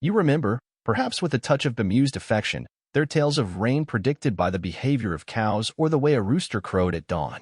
You remember, perhaps with a touch of bemused affection, their tales of rain predicted by the behavior of cows or the way a rooster crowed at dawn.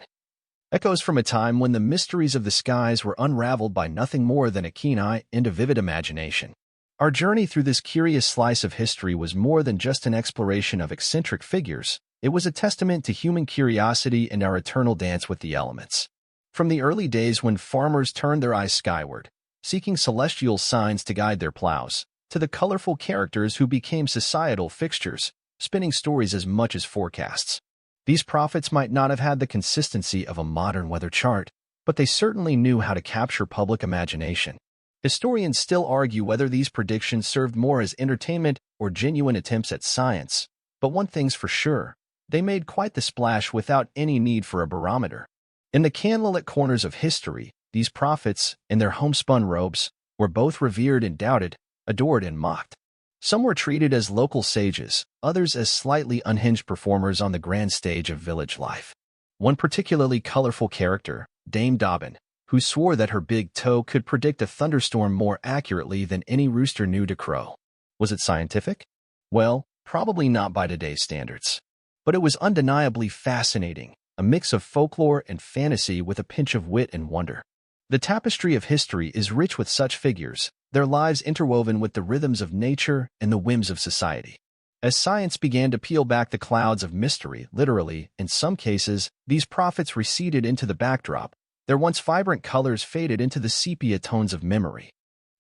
Echoes from a time when the mysteries of the skies were unraveled by nothing more than a keen eye and a vivid imagination. Our journey through this curious slice of history was more than just an exploration of eccentric figures. It was a testament to human curiosity and our eternal dance with the elements. From the early days when farmers turned their eyes skyward, seeking celestial signs to guide their plows, to the colorful characters who became societal fixtures, spinning stories as much as forecasts. These prophets might not have had the consistency of a modern weather chart, but they certainly knew how to capture public imagination. Historians still argue whether these predictions served more as entertainment or genuine attempts at science, but one thing's for sure, they made quite the splash without any need for a barometer. In the candlelit corners of history, these prophets, in their homespun robes, were both revered and doubted, adored and mocked. Some were treated as local sages, others as slightly unhinged performers on the grand stage of village life. One particularly colorful character, Dame Dobbin, who swore that her big toe could predict a thunderstorm more accurately than any rooster knew to crow. Was it scientific? Well, probably not by today's standards. But it was undeniably fascinating, a mix of folklore and fantasy with a pinch of wit and wonder. The tapestry of history is rich with such figures, their lives interwoven with the rhythms of nature and the whims of society. As science began to peel back the clouds of mystery, literally, in some cases, these prophets receded into the backdrop. Their once vibrant colors faded into the sepia tones of memory.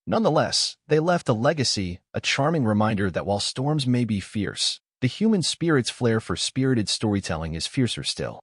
Nonetheless, they left a legacy, a charming reminder that while storms may be fierce, the human spirit's flair for spirited storytelling is fiercer still.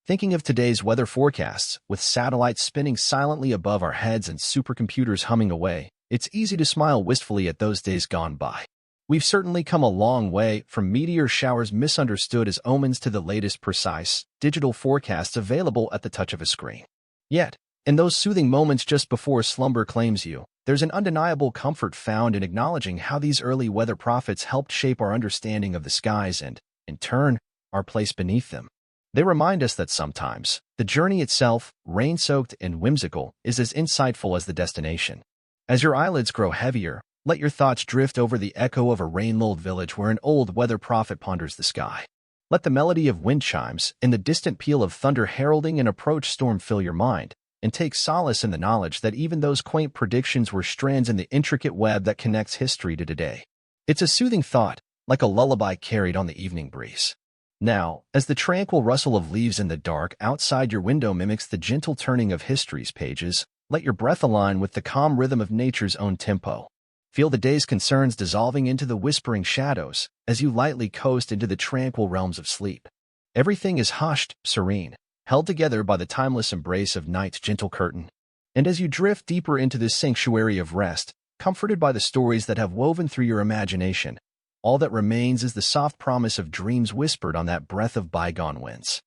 Thinking of today's weather forecasts, with satellites spinning silently above our heads and supercomputers humming away, it's easy to smile wistfully at those days gone by. We've certainly come a long way from meteor showers misunderstood as omens to the latest precise, digital forecasts available at the touch of a screen. Yet, in those soothing moments just before slumber claims you, there's an undeniable comfort found in acknowledging how these early weather prophets helped shape our understanding of the skies and, in turn, our place beneath them. They remind us that sometimes, the journey itself, rain-soaked and whimsical, is as insightful as the destination. As your eyelids grow heavier, let your thoughts drift over the echo of a rain-lulled village where an old weather prophet ponders the sky. Let the melody of wind chimes and the distant peal of thunder heralding an approach storm fill your mind, and take solace in the knowledge that even those quaint predictions were strands in the intricate web that connects history to today. It's a soothing thought, like a lullaby carried on the evening breeze. Now, as the tranquil rustle of leaves in the dark outside your window mimics the gentle turning of history's pages, let your breath align with the calm rhythm of nature's own tempo. Feel the day's concerns dissolving into the whispering shadows as you lightly coast into the tranquil realms of sleep. Everything is hushed, serene, held together by the timeless embrace of night's gentle curtain. And as you drift deeper into this sanctuary of rest, comforted by the stories that have woven through your imagination, all that remains is the soft promise of dreams whispered on that breath of bygone winds.